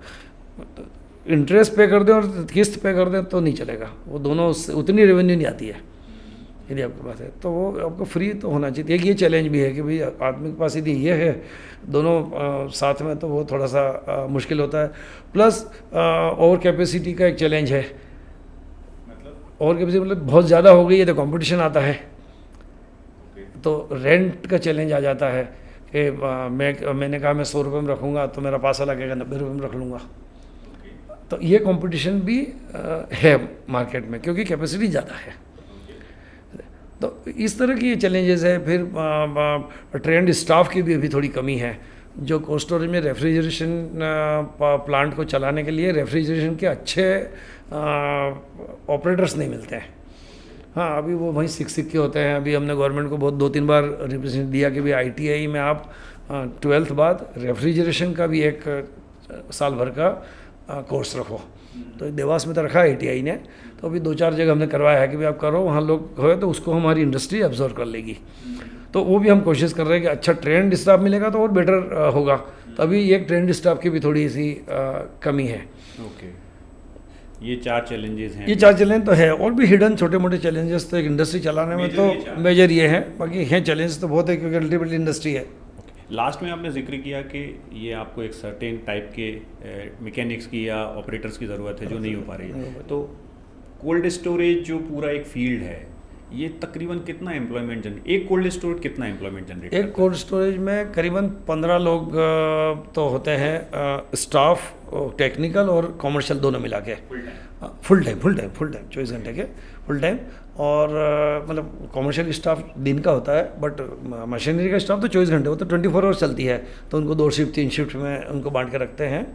इंटरेस्ट पे कर दें और किस्त पे कर दें तो नहीं चलेगा, वो दोनों उतनी रेवेन्यू नहीं आती है यदि आपके पास है, तो वो आपको फ्री तो होना चाहिए। एक ये चैलेंज भी है कि भाई आदमी के पास यदि ये है दोनों साथ में, तो वो थोड़ा सा मुश्किल होता है। प्लस ओवर कैपेसिटी का एक चैलेंज है, ओवर कैपेसिटी मतलब बहुत ज़्यादा हो गई है तो कंपटीशन आता है, तो रेंट का चैलेंज आ जाता है कि मैंने कहा मैं 100 रुपये में रखूँगा, तो मेरा पासा लगेगा 90 रुपये में रख लूँगा। तो ये कंपटीशन भी है मार्केट में, क्योंकि कैपेसिटी ज़्यादा है। तो इस तरह की ये चैलेंजेस है। फिर ट्रेंड स्टाफ की भी अभी थोड़ी कमी है, जो कोल्ड स्टोरेज में रेफ्रिजरेशन प्लांट को चलाने के लिए रेफ्रिजरेशन के अच्छे ऑपरेटर्स नहीं मिलते हैं। हाँ, अभी वो वहीं सीख के होते हैं। अभी हमने गवर्नमेंट को बहुत 2-3 बार रिप्रेजेंट दिया कि भाई ITI में आप 12th बाद रेफ्रिजरेशन का भी 1 साल भर का कोर्स रखो। तो देवास में तो रखा है ITI ने, तो अभी 2-4 जगह हमने करवाया है कि भाई आप करो, वहाँ लोग हो तो उसको हमारी इंडस्ट्री अब्जॉर्व कर लेगी। तो वो भी हम कोशिश कर रहे हैं कि अच्छा ट्रेंड स्टाफ मिलेगा तो और बेटर होगा। तो अभी एक ट्रेंड स्टाफ की भी थोड़ी सी कमी है। ओके, ये 4 चैलेंजेस हैं। ये 4 चैलेंज तो है, और भी हिडन छोटे मोटे चैलेंजेस तो एक इंडस्ट्री चलाने में तो मेजर ये है, बाकी हैं चैलेंज तो बहुत है, क्योंकि अल्टीमेटली इंडस्ट्री है। लास्ट में आपने जिक्र किया कि ये आपको एक सर्टेन टाइप के मैकेनिक्स की या ऑपरेटर्स की ज़रूरत है जो नहीं हो पा रही है। तो कोल्ड स्टोरेज जो पूरा एक फील्ड है, ये तकरीबन कितना एम्प्लॉयमेंट जनरेट, एक कोल्ड स्टोरेज कितना एम्प्लॉयमेंट जनरेट? एक कोल्ड स्टोरेज में करीबन 15 लोग तो होते हैं, स्टाफ, टेक्निकल और कॉमर्शियल दोनों मिला के। फुल टाइम 24 घंटे के फुल टाइम। और मतलब कॉमर्शियल स्टाफ दिन का होता है, बट मशीनरी का स्टाफ तो 24 घंटे, वो तो 24 आवर्स चलती है, तो उनको 2 शिफ्ट 3 शिफ्ट में उनको बांट के रखते हैं।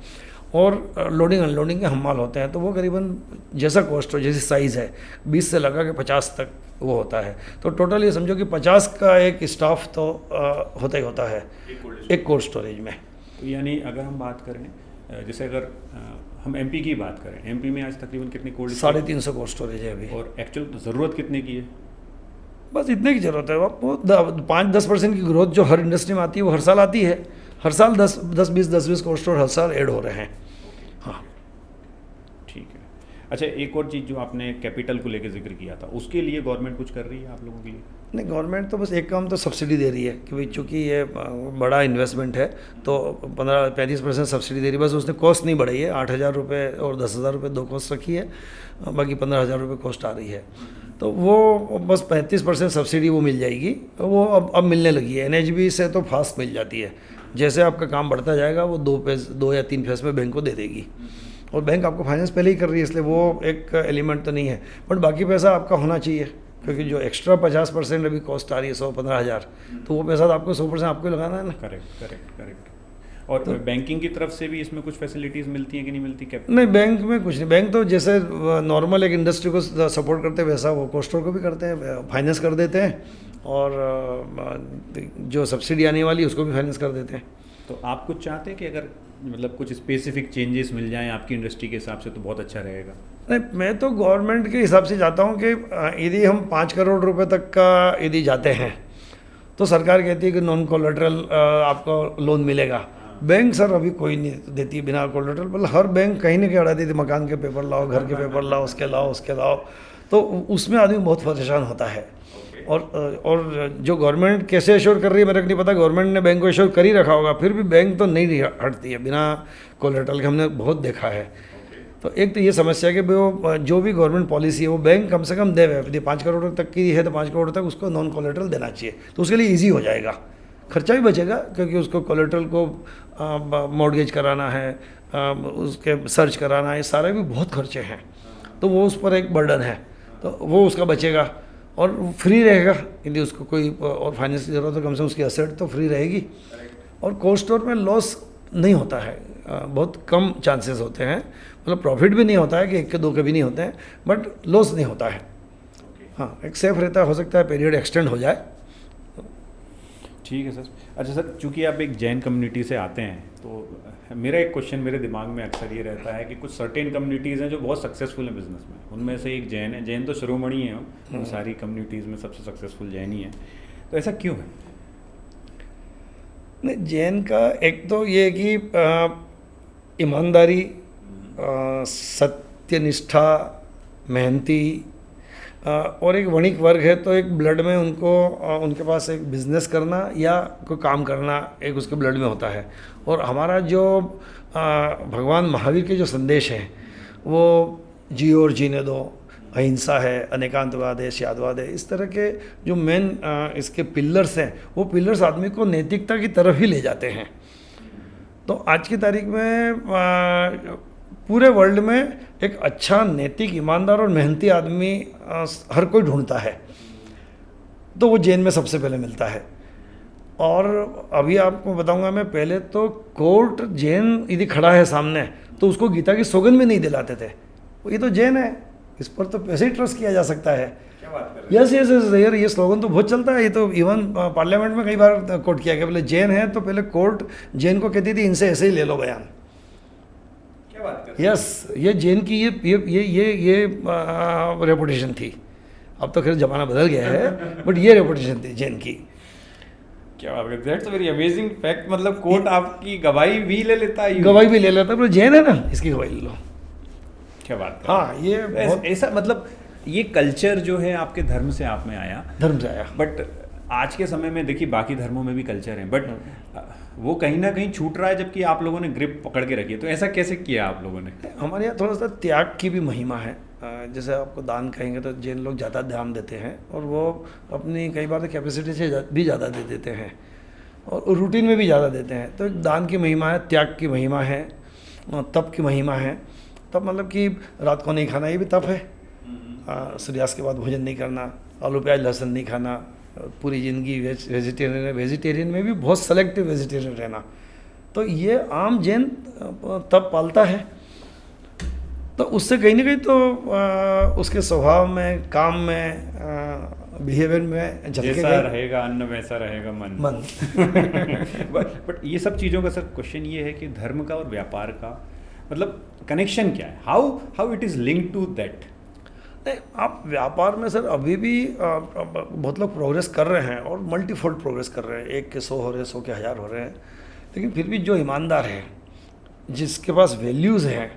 और लोडिंग अनलोडिंग के हमाल होते हैं, तो वो करीबन जैसा कॉस्ट हो, जैसी साइज़ है, 20 से लगा के 50 तक वो होता है। तो टोटल ये समझो कि 50 का एक स्टाफ तो होता ही होता है एक कोल्ड स्टोरेज में। तो यानी अगर हम बात करें, जैसे अगर हम एमपी की बात करें, एमपी में आज तकरीबन कितनी कोल्ड? 350 कोल्ड स्टोरेज है अभी। और एक्चुअल ज़रूरत कितने की है? बस इतने की ज़रूरत है। वो 5-10% की ग्रोथ जो हर इंडस्ट्री में आती है वो हर साल आती है। हर साल 10-20 कोल्ड स्टोर हर साल ऐड हो रहे हैं। हाँ, ठीक है। अच्छा, एक और चीज़ जो आपने कैपिटल को लेकर जिक्र किया था, उसके लिए गवर्नमेंट कुछ कर रही है आप लोगों के लिए? नहीं, गवर्नमेंट तो बस एक काम तो सब्सिडी दे रही है कि भाई चूँकि ये बड़ा इन्वेस्टमेंट है तो 15-35% सब्सिडी दे रही है। बस उसने कॉस्ट नहीं बढ़ाई है, 8,000 रुपये और 10,000 रुपये 2 कॉस्ट रखी है, बाकी 15,000 रुपये कॉस्ट आ रही है। तो वो बस 35% सब्सिडी वो मिल जाएगी। वो अब मिलने लगी है। NHB से तो फास्ट मिल जाती है। जैसे आपका काम बढ़ता जाएगा वो 2 या 3 फेज में बैंक को दे देगी, और बैंक आपको फाइनेंस पहले ही कर रही है, इसलिए वो एक एलिमेंट तो नहीं है। बट बाकी पैसा आपका होना चाहिए, क्योंकि जो एक्स्ट्रा 50% अभी कॉस्ट आ रही है 115,000, तो वो पैसा तो आपको 100% आपको ही लगाना है ना। करेक्ट। और तो बैंकिंग की तरफ से भी इसमें कुछ फैसिलिटीज़ मिलती हैं कि नहीं मिलती? नहीं, बैंक में कुछ नहीं। बैंक तो जैसे नॉर्मल एक इंडस्ट्री को सपोर्ट करते हैं वैसा वो कोल्ड स्टोर को भी करते हैं, फाइनेंस कर देते हैं, और जो सब्सिडी आने वाली उसको भी फाइनेंस कर देते हैं। तो आप कुछ चाहते हैं कि अगर मतलब कुछ स्पेसिफिक चेंजेस मिल जाएं आपकी इंडस्ट्री के हिसाब से तो बहुत अच्छा रहेगा? नहीं, मैं तो गवर्नमेंट के हिसाब से चाहता हूँ कि यदि हम 5 करोड़ रुपए तक का यदि जाते हैं तो सरकार कहती है कि नॉन कोलेटरल आपको लोन मिलेगा। बैंक सर अभी कोई नहीं देती है बिना कोलेटरल, मतलब हर बैंक कहीं ना कहीं अड़ा देती है, मकान के पेपर लाओ, घर के पेपर लाओ, उसके लाओ, तो उसमें आदमी बहुत परेशान होता है। और जो गवर्नमेंट कैसे एश्योर कर रही है मेरे को नहीं पता, गवर्नमेंट ने बैंक को एश्योर कर ही रखा होगा, फिर भी बैंक तो नहीं हटती है बिना कोलेटरल के, हमने बहुत देखा है। तो एक तो ये समस्या है कि वो जो भी गवर्नमेंट पॉलिसी है वो बैंक कम से कम दे। यदि 5 करोड़ तक की है तो 5 करोड़ तक उसको नॉन कोलेटरल देना चाहिए, तो उसके लिए ईजी हो जाएगा, खर्चा भी बचेगा, क्योंकि उसको कोलेटरल को मॉर्गेज कराना है, उसके सर्च कराना है, सारे भी बहुत खर्चे हैं, तो वो उस पर एक बर्डन है, तो वो उसका बचेगा और फ्री रहेगा। यदि उसको कोई और फाइनेंस की ज़रूरत है कम से कम उसकी एसेट तो फ्री रहेगी। और कोल्ड स्टोर में लॉस नहीं होता है, बहुत कम चांसेस होते हैं, मतलब प्रॉफिट भी नहीं होता है कि 1 के 2 के भी नहीं होते हैं, बट लॉस नहीं होता है। हाँ, एक सेफ रहता है, हो सकता है पीरियड एक्सटेंड हो जाए। ठीक है सर। अच्छा सर, चूँकि आप एक जैन कम्युनिटी से आते हैं तो मेरा एक क्वेश्चन मेरे दिमाग में अक्सर ये रहता है कि कुछ सर्टेन कम्युनिटीज़ हैं जो बहुत सक्सेसफुल हैं बिजनेस में, उनमें से एक जैन है। जैन तो शिरोमणि है, उन सारी कम्युनिटीज़ में सबसे सक्सेसफुल जैन ही है, तो ऐसा क्यों है? नहीं, जैन का एक तो ये है कि ईमानदारी, सत्यनिष्ठा, मेहनती, और एक वणिक वर्ग है, तो एक ब्लड में उनको उनके पास एक बिज़नेस करना या कोई काम करना एक उसके ब्लड में होता है। और हमारा जो भगवान महावीर के जो संदेश हैं वो जियो और जीने दो, अहिंसा है, अनेकांतवाद है, स्यादवाद है, इस तरह के जो मेन इसके पिलर्स हैं, वो पिलर्स आदमी को नैतिकता की तरफ ही ले जाते हैं। तो आज की तारीख में पूरे वर्ल्ड में एक अच्छा, नैतिक, ईमानदार और मेहनती आदमी हर कोई ढूंढता है, तो वो जैन में सबसे पहले मिलता है। और अभी आपको बताऊंगा मैं, पहले तो कोर्ट जैन यदि खड़ा है सामने तो उसको गीता की सौगंध में नहीं दिलाते थे, ये तो जैन है, इस पर तो पैसे ही ट्रस्ट किया जा सकता है। क्या बात कर रहे हैं? यस यार, ये स्लोगन तो बहुत चलता है, ये तो इवन पार्लियामेंट में कई बार कोर्ट किया गया। बोले जैन है तो पहले कोर्ट जैन को कहती थी इनसे ऐसे ही ले लो बयान। यस, ये जैन की ये रेपुटेशन थी। अब तो खैर ज़माना बदल गया है, बट ये रेपुटेशन थी जैन की। क्या बात है, दैट्स वेरी अमेजिंग फैक्ट। मतलब कोर्ट आपकी गवाही भी ले लेता है? गवाही भी ले लेता है, जैन है ना, इसकी गवाही ले लो। क्या बात है। हाँ, ये ऐसा मतलब ये कल्चर जो है आपके धर्म से आप में आया, धर्म से आया। बट आज के समय में देखिए बाकी धर्मों में भी कल्चर है, बट वो कहीं ना कहीं छूट रहा है, जबकि आप लोगों ने ग्रिप पकड़ के रखी है। तो ऐसा कैसे किया आप लोगों ने? हमारे यहाँ थोड़ा सा त्याग की भी महिमा है। जैसे आपको दान कहेंगे तो जैन लोग ज़्यादा ध्यान देते हैं और वो अपनी कई बार कैपेसिटी से भी ज़्यादा दे देते हैं और रूटीन में भी ज़्यादा देते हैं। तो दान की महिमा है, त्याग की महिमा है, तप की महिमा है। तप मतलब कि रात को नहीं खाना, ये भी तप है। सूर्यास्त के बाद भोजन नहीं करना, आलू प्याज लहसुन नहीं खाना, पूरी ज़िंदगी वेजिटेरियन है, वेजिटेरियन में भी बहुत सेलेक्टिव वेजिटेरियन रहना। तो ये आम जैन तप पालता है। तो उससे कहीं ना कहीं तो उसके स्वभाव में, काम में, बिहेवियर में झलकेगा। जैसा रहेगा अन्न वैसा रहेगा मन। बट ये सब चीज़ों का सर क्वेश्चन ये है कि धर्म का और व्यापार का मतलब कनेक्शन क्या है? How it is link to that? नहीं, आप व्यापार में सर अभी भी बहुत लोग प्रोग्रेस कर रहे हैं और मल्टीफोल्ड प्रोग्रेस कर रहे हैं। 1 के 100 हो रहे हैं, 100 के 1000 हो रहे हैं। लेकिन फिर भी जो ईमानदार है, जिसके पास वैल्यूज़ हैं,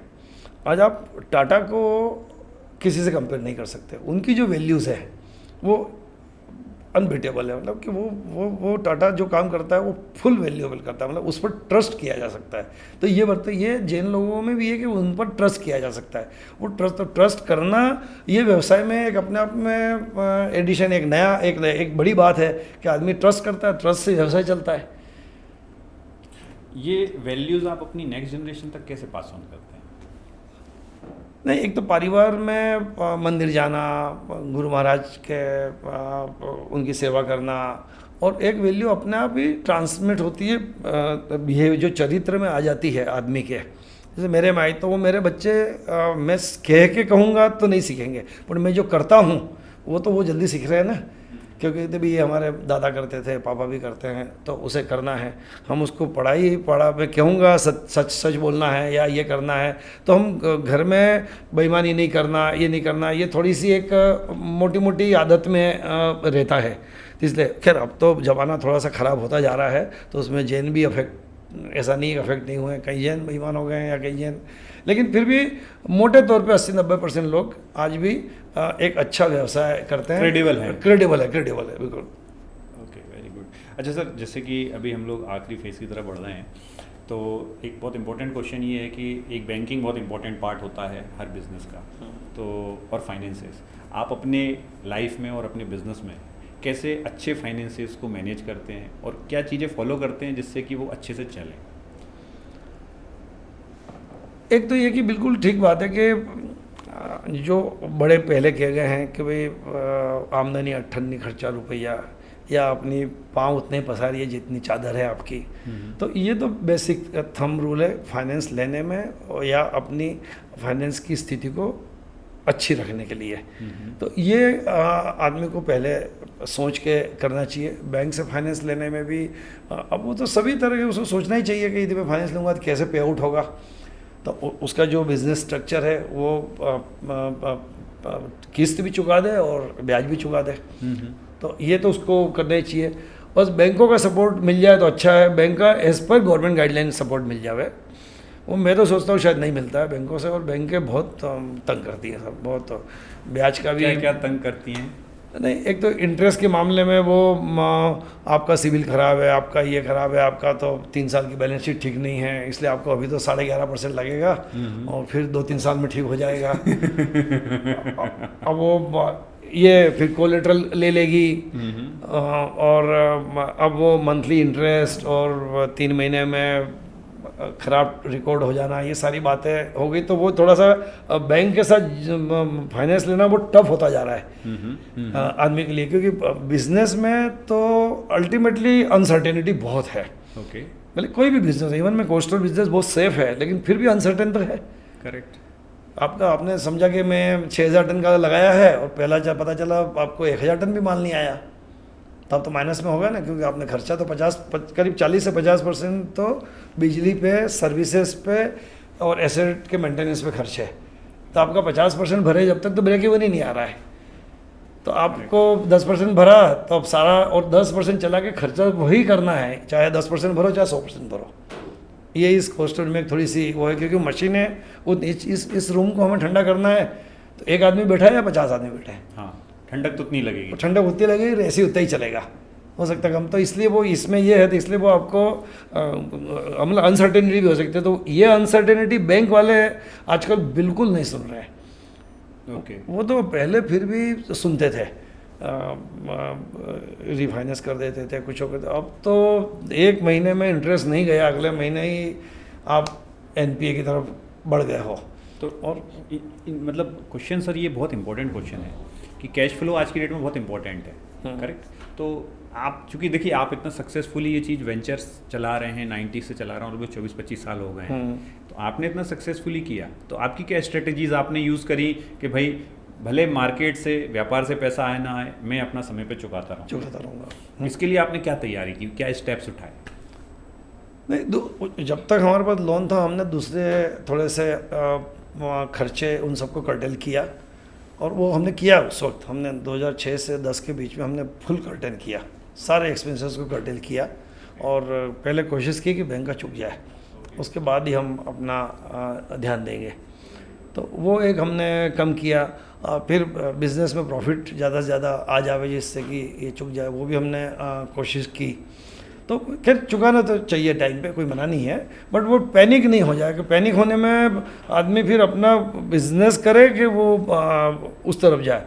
आज आप टाटा को किसी से कंपेयर नहीं कर सकते। उनकी जो वैल्यूज़ है वो अनबीटेबल है। मतलब कि वो टाटा जो काम करता है वो फुल वैल्यूएबल करता है, मतलब उस पर ट्रस्ट किया जा सकता है। तो ये जैन लोगों में भी है कि उन पर ट्रस्ट किया जा सकता है। वो ट्रस्ट करना ये व्यवसाय में एक अपने आप में एडिशन, एक नया एक बड़ी बात है कि आदमी ट्रस्ट करता है, ट्रस्ट से व्यवसाय चलता है। ये वैल्यूज़ आप अपनी नेक्स्ट जनरेशन तक कैसे पास ऑन करते हैं? नहीं, एक तो परिवार में मंदिर जाना, गुरु महाराज के उनकी सेवा करना, और एक वैल्यू अपने आप ही ट्रांसमिट होती है, बिहेवियर जो चरित्र में आ जाती है आदमी के। जैसे मेरे माई तो वो मेरे बच्चे मैं कह के कहूँगा तो नहीं सीखेंगे, पर मैं जो करता हूँ वो जल्दी सीख रहे हैं ना, क्योंकि तभी ये हमारे दादा करते थे, पापा भी करते हैं, तो उसे करना है। हम उसको पढ़ा मैं कहूँगा सच बोलना है या ये करना है, तो हम घर में बेईमानी नहीं करना, ये नहीं करना, ये थोड़ी सी एक मोटी मोटी आदत में रहता है। इसलिए खैर अब तो ज़माना थोड़ा सा ख़राब होता जा रहा है, तो उसमें जैन भी ऐसा नहीं अफेक्ट नहीं हुए, कई जैन बेईमान हो गए हैं या कई जैन, लेकिन फिर भी मोटे तौर पे 80-90% लोग आज भी एक अच्छा व्यवसाय करते हैं। क्रेडिबल है बिल्कुल। Okay, very good. अच्छा सर, जैसे कि अभी हम लोग आखिरी फेज़ की तरफ बढ़ रहे हैं, तो एक बहुत इंपॉर्टेंट क्वेश्चन ये है कि एक बैंकिंग बहुत इंपॉर्टेंट पार्ट होता है हर बिज़नेस का, तो और फाइनेंसेस आप अपने लाइफ में और अपने बिज़नेस में कैसे अच्छे फाइनेंसेस को मैनेज करते हैं और क्या चीज़ें फॉलो करते हैं जिससे कि वो अच्छे से चलें? एक तो ये कि बिल्कुल ठीक बात है कि जो बड़े पहले किए गए हैं कि भाई आमदनी 98 खर्चा रुपया, या अपनी पाँव उतने पसारिए जितनी चादर है आपकी। तो ये तो बेसिक थंब रूल है फाइनेंस लेने में या अपनी फाइनेंस की स्थिति को अच्छी रखने के लिए। तो ये आदमी को पहले सोच के करना चाहिए। बैंक से फाइनेंस लेने में भी अब वो तो सभी तरह के उसको सोचना ही चाहिए कि यदि मैं फाइनेंस लूँगा तो कैसे पे आउट होगा। तो उसका जो बिज़नेस स्ट्रक्चर है वो किस्त भी चुका दे और ब्याज भी चुका दे। तो ये तो उसको करना ही चाहिए। बस बैंकों का सपोर्ट मिल जाए तो अच्छा है। बैंक का as per government guideline support मिल जाए, वो मैं तो सोचता हूँ शायद नहीं मिलता है बैंकों से, और बैंकें बहुत तंग करती हैं सब, बहुत ब्याज का भी। क्या तंग करती हैं? नहीं, एक तो इंटरेस्ट के मामले में वो आपका सिविल ख़राब है, आपका ये ख़राब है, आपका तो 3 साल की बैलेंस शीट ठीक नहीं है, इसलिए आपको अभी तो 11.5% लगेगा और फिर 2-3 साल में ठीक हो जाएगा। अब वो ये फिर कोलेटरल ले लेगी और अब वो मंथली इंटरेस्ट और 3 महीने में ख़राब रिकॉर्ड हो जाना, ये सारी बातें हो गई। तो वो थोड़ा सा बैंक के साथ फाइनेंस लेना वो टफ होता जा रहा है आदमी के लिए, क्योंकि बिजनेस में तो अल्टीमेटली अनसर्टेनिटी बहुत है। ओके, मतलब कोई भी बिजनेस, इवन में कोस्टल बिजनेस बहुत सेफ है, लेकिन फिर भी अनसर्टेन तो है। करेक्ट। आपने समझा कि मैं 6000 टन का लगाया है और पहला पता चला आपको 1000 टन भी माल नहीं आया, तब तो माइनस में होगा ना, क्योंकि आपने खर्चा तो करीब 40 से 50% तो बिजली पे, सर्विसेज पे और एसेट के मेंटेनेंस पे खर्च है। तो आपका 50% भरे जब तक तो ब्रेक इवन ही नहीं आ रहा है। तो आपको 10% भरा तो अब सारा और 10% चला के खर्चा वही करना है, चाहे 10% भरो चाहे 100% भरो। ये इस कोस्टल में थोड़ी सी वो है, क्योंकि मशीनें इस रूम को हमें ठंडा करना है तो एक आदमी बैठा है या 50 आदमी बैठे हैं। हाँ, ठंडक तो उतनी लगेगी, ठंडक उतनी लगेगी, ऐसे उतना ही चलेगा, हो सकता है कम। तो इसलिए वो इसमें ये है, तो इसलिए वो आपको मतलब अनसर्टेनिटी भी हो सकती है। तो ये अनसर्टेनिटी बैंक वाले आजकल बिल्कुल नहीं सुन रहे हैं। ओके। वो तो पहले फिर भी सुनते थे, रिफाइनेंस कर देते थे कुछ हो, अब तो 1 महीने में इंटरेस्ट नहीं गया, अगले महीने ही आप एनपीए की तरफ बढ़ गए हो। तो और मतलब क्वेश्चन सर ये बहुत इंपॉर्टेंट क्वेश्चन है कि कैश फ्लो आज की डेट में बहुत इंपॉर्टेंट है, करेक्ट? तो आप चूंकि देखिए आप इतना सक्सेसफुली ये चीज़ वेंचर्स चला रहे हैं, 90 से चला रहा हूँ, लगभग 24-25 साल हो गए हैं, तो आपने इतना सक्सेसफुली किया, तो आपकी क्या स्ट्रेटजीज आपने यूज़ करी कि भाई भले मार्केट से व्यापार से पैसा आए ना आए, मैं अपना समय पे चुकाता रहूँगा? इसके लिए आपने क्या तैयारी की, क्या स्टेप्स उठाए? नहीं, जब तक हमारे पास लोन था हमने दूसरे थोड़े से खर्चे उन सबको कर्टेल किया, और वो हमने किया। उस वक्त हमने 2006 से 10 के बीच में हमने फुल कर्टेल किया, सारे एक्सपेंसेस को कर्टेल किया, और पहले कोशिश की कि बैंक का चुक जाए, उसके बाद ही हम अपना ध्यान देंगे। तो वो एक हमने कम किया। फिर बिज़नेस में प्रॉफिट ज़्यादा से ज़्यादा आ जावे जिससे कि ये चुक जाए, वो भी हमने कोशिश की। तो खैर चुकाना तो चाहिए टाइम पे, कोई मना नहीं है, बट वो पैनिक नहीं हो जाए कि पैनिक होने में आदमी फिर अपना बिजनेस करे कि वो उस तरफ जाए,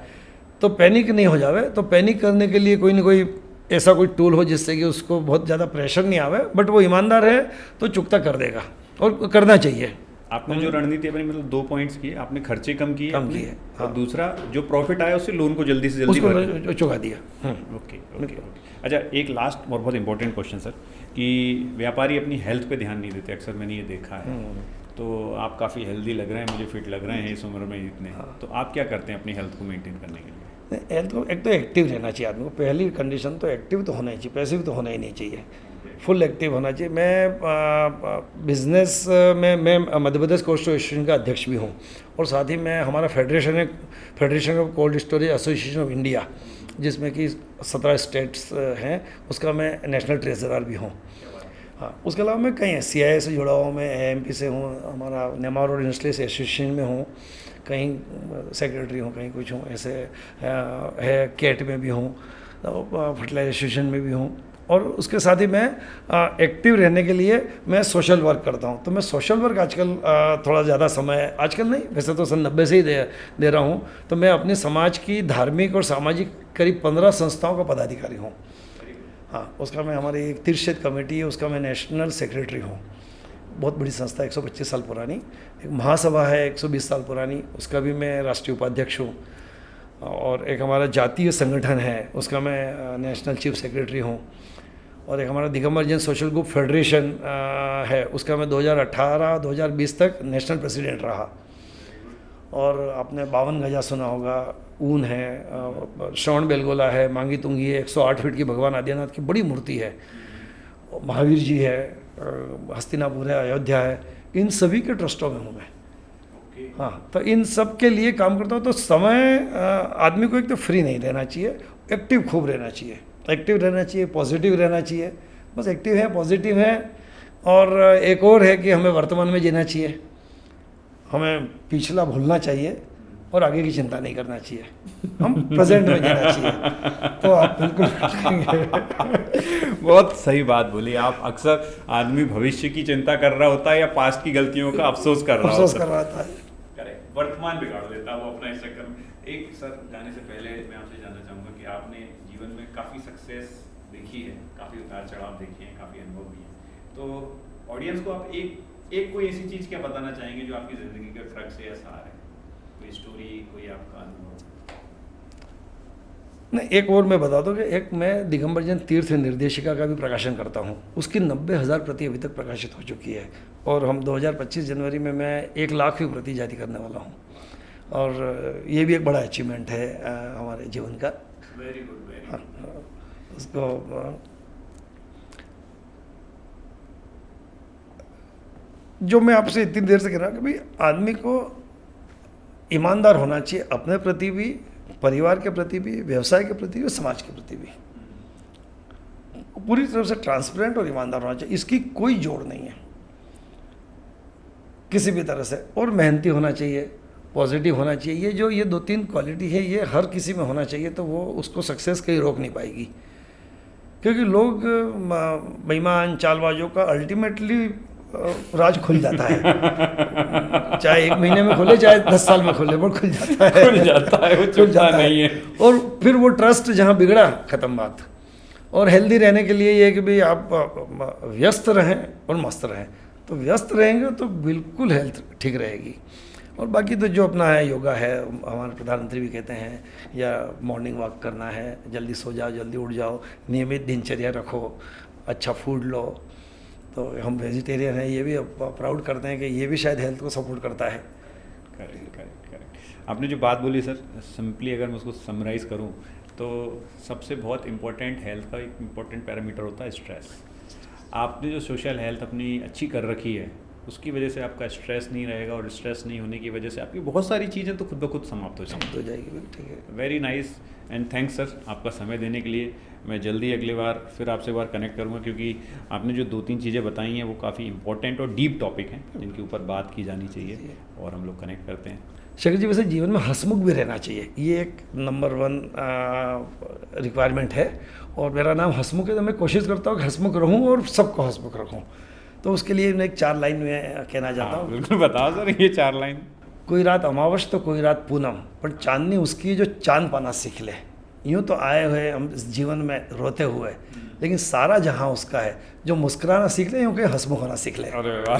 तो पैनिक नहीं हो जावे। तो पैनिक करने के लिए कोई ना कोई ऐसा कोई टूल हो जिससे कि उसको बहुत ज़्यादा प्रेशर नहीं आवे, बट वो ईमानदार है तो चुकता कर देगा, और करना चाहिए। आपने जो रणनीति अपनी मतलब 2 पॉइंट्स किए, आपने खर्चे कम किए, हाँ। और दूसरा जो प्रॉफिट आया उससे लोन को जल्दी से जल्दी उसको चुका दिया। Okay okay. अच्छा, एक लास्ट और बहुत इंपॉर्टेंट क्वेश्चन सर, कि व्यापारी अपनी हेल्थ पे ध्यान नहीं देते, अक्सर मैंने ये देखा है। तो आप काफ़ी हेल्दी लग रहे हैं, मुझे फिट लग रहे हैं इस उम्र में इतने, तो आप क्या करते हैं अपनी हेल्थ को मेंटेन करने के लिए? हेल्थ को एक तो एक्टिव रहना चाहिए आदमी को, पहली कंडीशन तो एक्टिव तो होना ही चाहिए, पैसिव तो होना ही नहीं चाहिए, फुल एक्टिव होना चाहिए। मैं बिज़नेस में मैं Madhya Pradesh cold storage association का अध्यक्ष भी हूँ, और साथ ही मैं हमारा फेडरेशन है, federation of cold storage association of India, जिसमें कि 17 स्टेट्स हैं, उसका मैं नेशनल ट्रेजरर भी हूँ। हाँ, उसके अलावा मैं कहीं CII से जुड़ा हूँ, मैं AMP से हूँ, हमारा नेमार रोड इंडस्ट्रीज एसोसिएशन में हूँ, कहीं सेक्रेटरी हूँ, कहीं कुछ हूँ, ऐसे है केट में भी हूँ, फर्टिलाइजर एसोसिएशन में भी हूँ। और उसके साथ ही मैं एक्टिव रहने के लिए मैं सोशल वर्क करता हूँ। तो मैं सोशल वर्क आजकल थोड़ा ज़्यादा समय, आजकल नहीं वैसे तो सन 90 से ही दे रहा हूँ। तो मैं अपने समाज की धार्मिक और सामाजिक करीब 15 संस्थाओं का पदाधिकारी हूँ। हाँ, उसका मैं, हमारी एक तीर्थक्षेद कमेटी है, उसका मैं नेशनल सेक्रेटरी हूँ। बहुत बड़ी संस्था, 125 साल पुरानी। एक महासभा है 120 साल पुरानी, उसका भी मैं राष्ट्रीय उपाध्यक्ष हूँ। और एक हमारा जातीय संगठन है, उसका मैं नेशनल चीफ सेक्रेटरी हूँ। और एक हमारा Digambar Jain social group federation है, उसका मैं 2018-2020 तक नेशनल प्रेसिडेंट रहा। और आपने 52 गजा सुना होगा, ऊन है, श्रवण बेलगोला है, मांगी तुंगी है, 108 फीट की भगवान आदित्यनाथ की बड़ी मूर्ति है, महावीर जी है, हस्तिनापुर है, अयोध्या है, इन सभी के ट्रस्टों में हूँ मैं। हाँ, तो इन सब के लिए काम करता हूँ। तो समय आदमी को एक तो फ्री नहीं रहना चाहिए, एक्टिव खूब रहना चाहिए, एक्टिव रहना चाहिए, पॉजिटिव रहना चाहिए। बस एक्टिव है, पॉजिटिव है, और एक और है कि हमें वर्तमान में जीना चाहिए, हमें पिछला भूलना चाहिए और आगे की चिंता नहीं करना चाहिए, हम प्रेजेंट में जीना चाहिए। तो आप बिल्कुल बहुत सही बात बोली आप। अक्सर आदमी भविष्य की चिंता कर रहा होता है या पास्ट की गलतियों का अफसोस कर रहा होता है। करेक्ट, वर्तमान बिगाड़ देता है वो अपना इस चक्कर में। एक सर, जाने से पहले मैं आपसे जानना चाहूँगा कि आपने जीवन में काफ़ी सक्सेस देखी है, काफ़ी उतार चढ़ाव देखे हैं, काफ़ी अनुभव भी हैं, तो ऑडियंस को आप एक कोई ऐसी चीज़ क्या बताना चाहेंगे जो आपकी ज़िंदगी के क्रक्स से सार है? कोई स्टोरी, कोई आपका अनुभव? नहीं, एक और मैं बता दूं कि एक मैं दिगंबर जैन तीर्थ निर्देशिका का भी प्रकाशन करता हूं, उसकी 90,000 प्रति अभी तक प्रकाशित हो चुकी है, और हम 2025 जनवरी में मैं 1 लाख भी प्रति जारी करने वाला हूं, और ये भी एक बड़ा अचीवमेंट है हमारे जीवन का। Very good, very good. उसको जो मैं आपसे इतनी देर से कह रहा हूँ कि भाई आदमी को ईमानदार होना चाहिए, अपने प्रति भी, परिवार के प्रति भी, व्यवसाय के प्रति भी, समाज के प्रति भी, पूरी तरह से ट्रांसपेरेंट और ईमानदार होना चाहिए। इसकी कोई जोड़ नहीं है किसी भी तरह से, और मेहनती होना चाहिए, पॉजिटिव होना चाहिए। ये 2-3 क्वालिटी है, ये हर किसी में होना चाहिए, तो वो उसको सक्सेस कहीं रोक नहीं पाएगी। क्योंकि लोग बेईमान चालबाजों का अल्टीमेटली राज खुल जाता है। चाहे 1 महीने में खुले, चाहे 10 साल में खुले, पर खुल जाता है। खुल जाता है, वो छूटता नहीं है। और फिर वो ट्रस्ट जहाँ बिगड़ा, ख़त्म बात। और हेल्दी रहने के लिए ये है कि भाई आप व्यस्त रहें और मस्त रहें। तो व्यस्त रहेंगे तो बिल्कुल हेल्थ ठीक रहेगी। और बाकी तो जो अपना है, योगा है, हमारे प्रधानमंत्री भी कहते हैं, या मॉर्निंग वॉक करना है, जल्दी सो जाओ, जल्दी उठ जाओ, नियमित दिनचर्या रखो, अच्छा फूड लो। तो हम वेजिटेरियन हैं, ये भी प्राउड करते हैं कि ये भी शायद हेल्थ को सपोर्ट करता है। Correct correct correct. आपने जो बात बोली सर, सिंपली अगर मैं उसको समराइज़ करूँ तो सबसे बहुत इम्पोर्टेंट हेल्थ का एक इम्पोर्टेंट पैरामीटर होता है स्ट्रेस। आपने जो सोशल हेल्थ अपनी अच्छी कर रखी है, उसकी वजह से आपका स्ट्रेस नहीं रहेगा, और स्ट्रेस नहीं होने की वजह से आपकी बहुत सारी चीज़ें तो खुद ब खुद समाप्त हो जाएगी। ठीक है, very nice and thanks sir आपका समय देने के लिए। मैं जल्दी अगली बार फिर आपसे बार कनेक्ट करूँगा, क्योंकि आपने जो 2-3 चीज़ें बताई हैं वो काफ़ी इंपॉर्टेंट और डीप टॉपिक हैं जिनके ऊपर बात की जानी चाहिए, और हम लोग कनेक्ट करते हैं। शेखर जी, वैसे जीवन में हंसमुख भी रहना चाहिए, ये एक नंबर 1 रिक्वायरमेंट है। और मेरा नाम हंसमुख है, तो मैं कोशिश करता हूँ कि हंसमुख रहूँ और सबको हंसमुख रखूँ। तो उसके लिए मैं एक 4 लाइन में कहना चाहता हूँ। बिल्कुल बताओ सर, ये 4 लाइन। कोई रात अमावस तो कोई रात पूनम, पर चांदनी उसकी जो चांद पाना सीख ले। यूँ तो आए हुए हम इस जीवन में रोते हुए, लेकिन सारा जहां उसका है। जो मुस्कुराना सीख ले, यूँ कि हंसमुख होना सीख ले। अरे वाह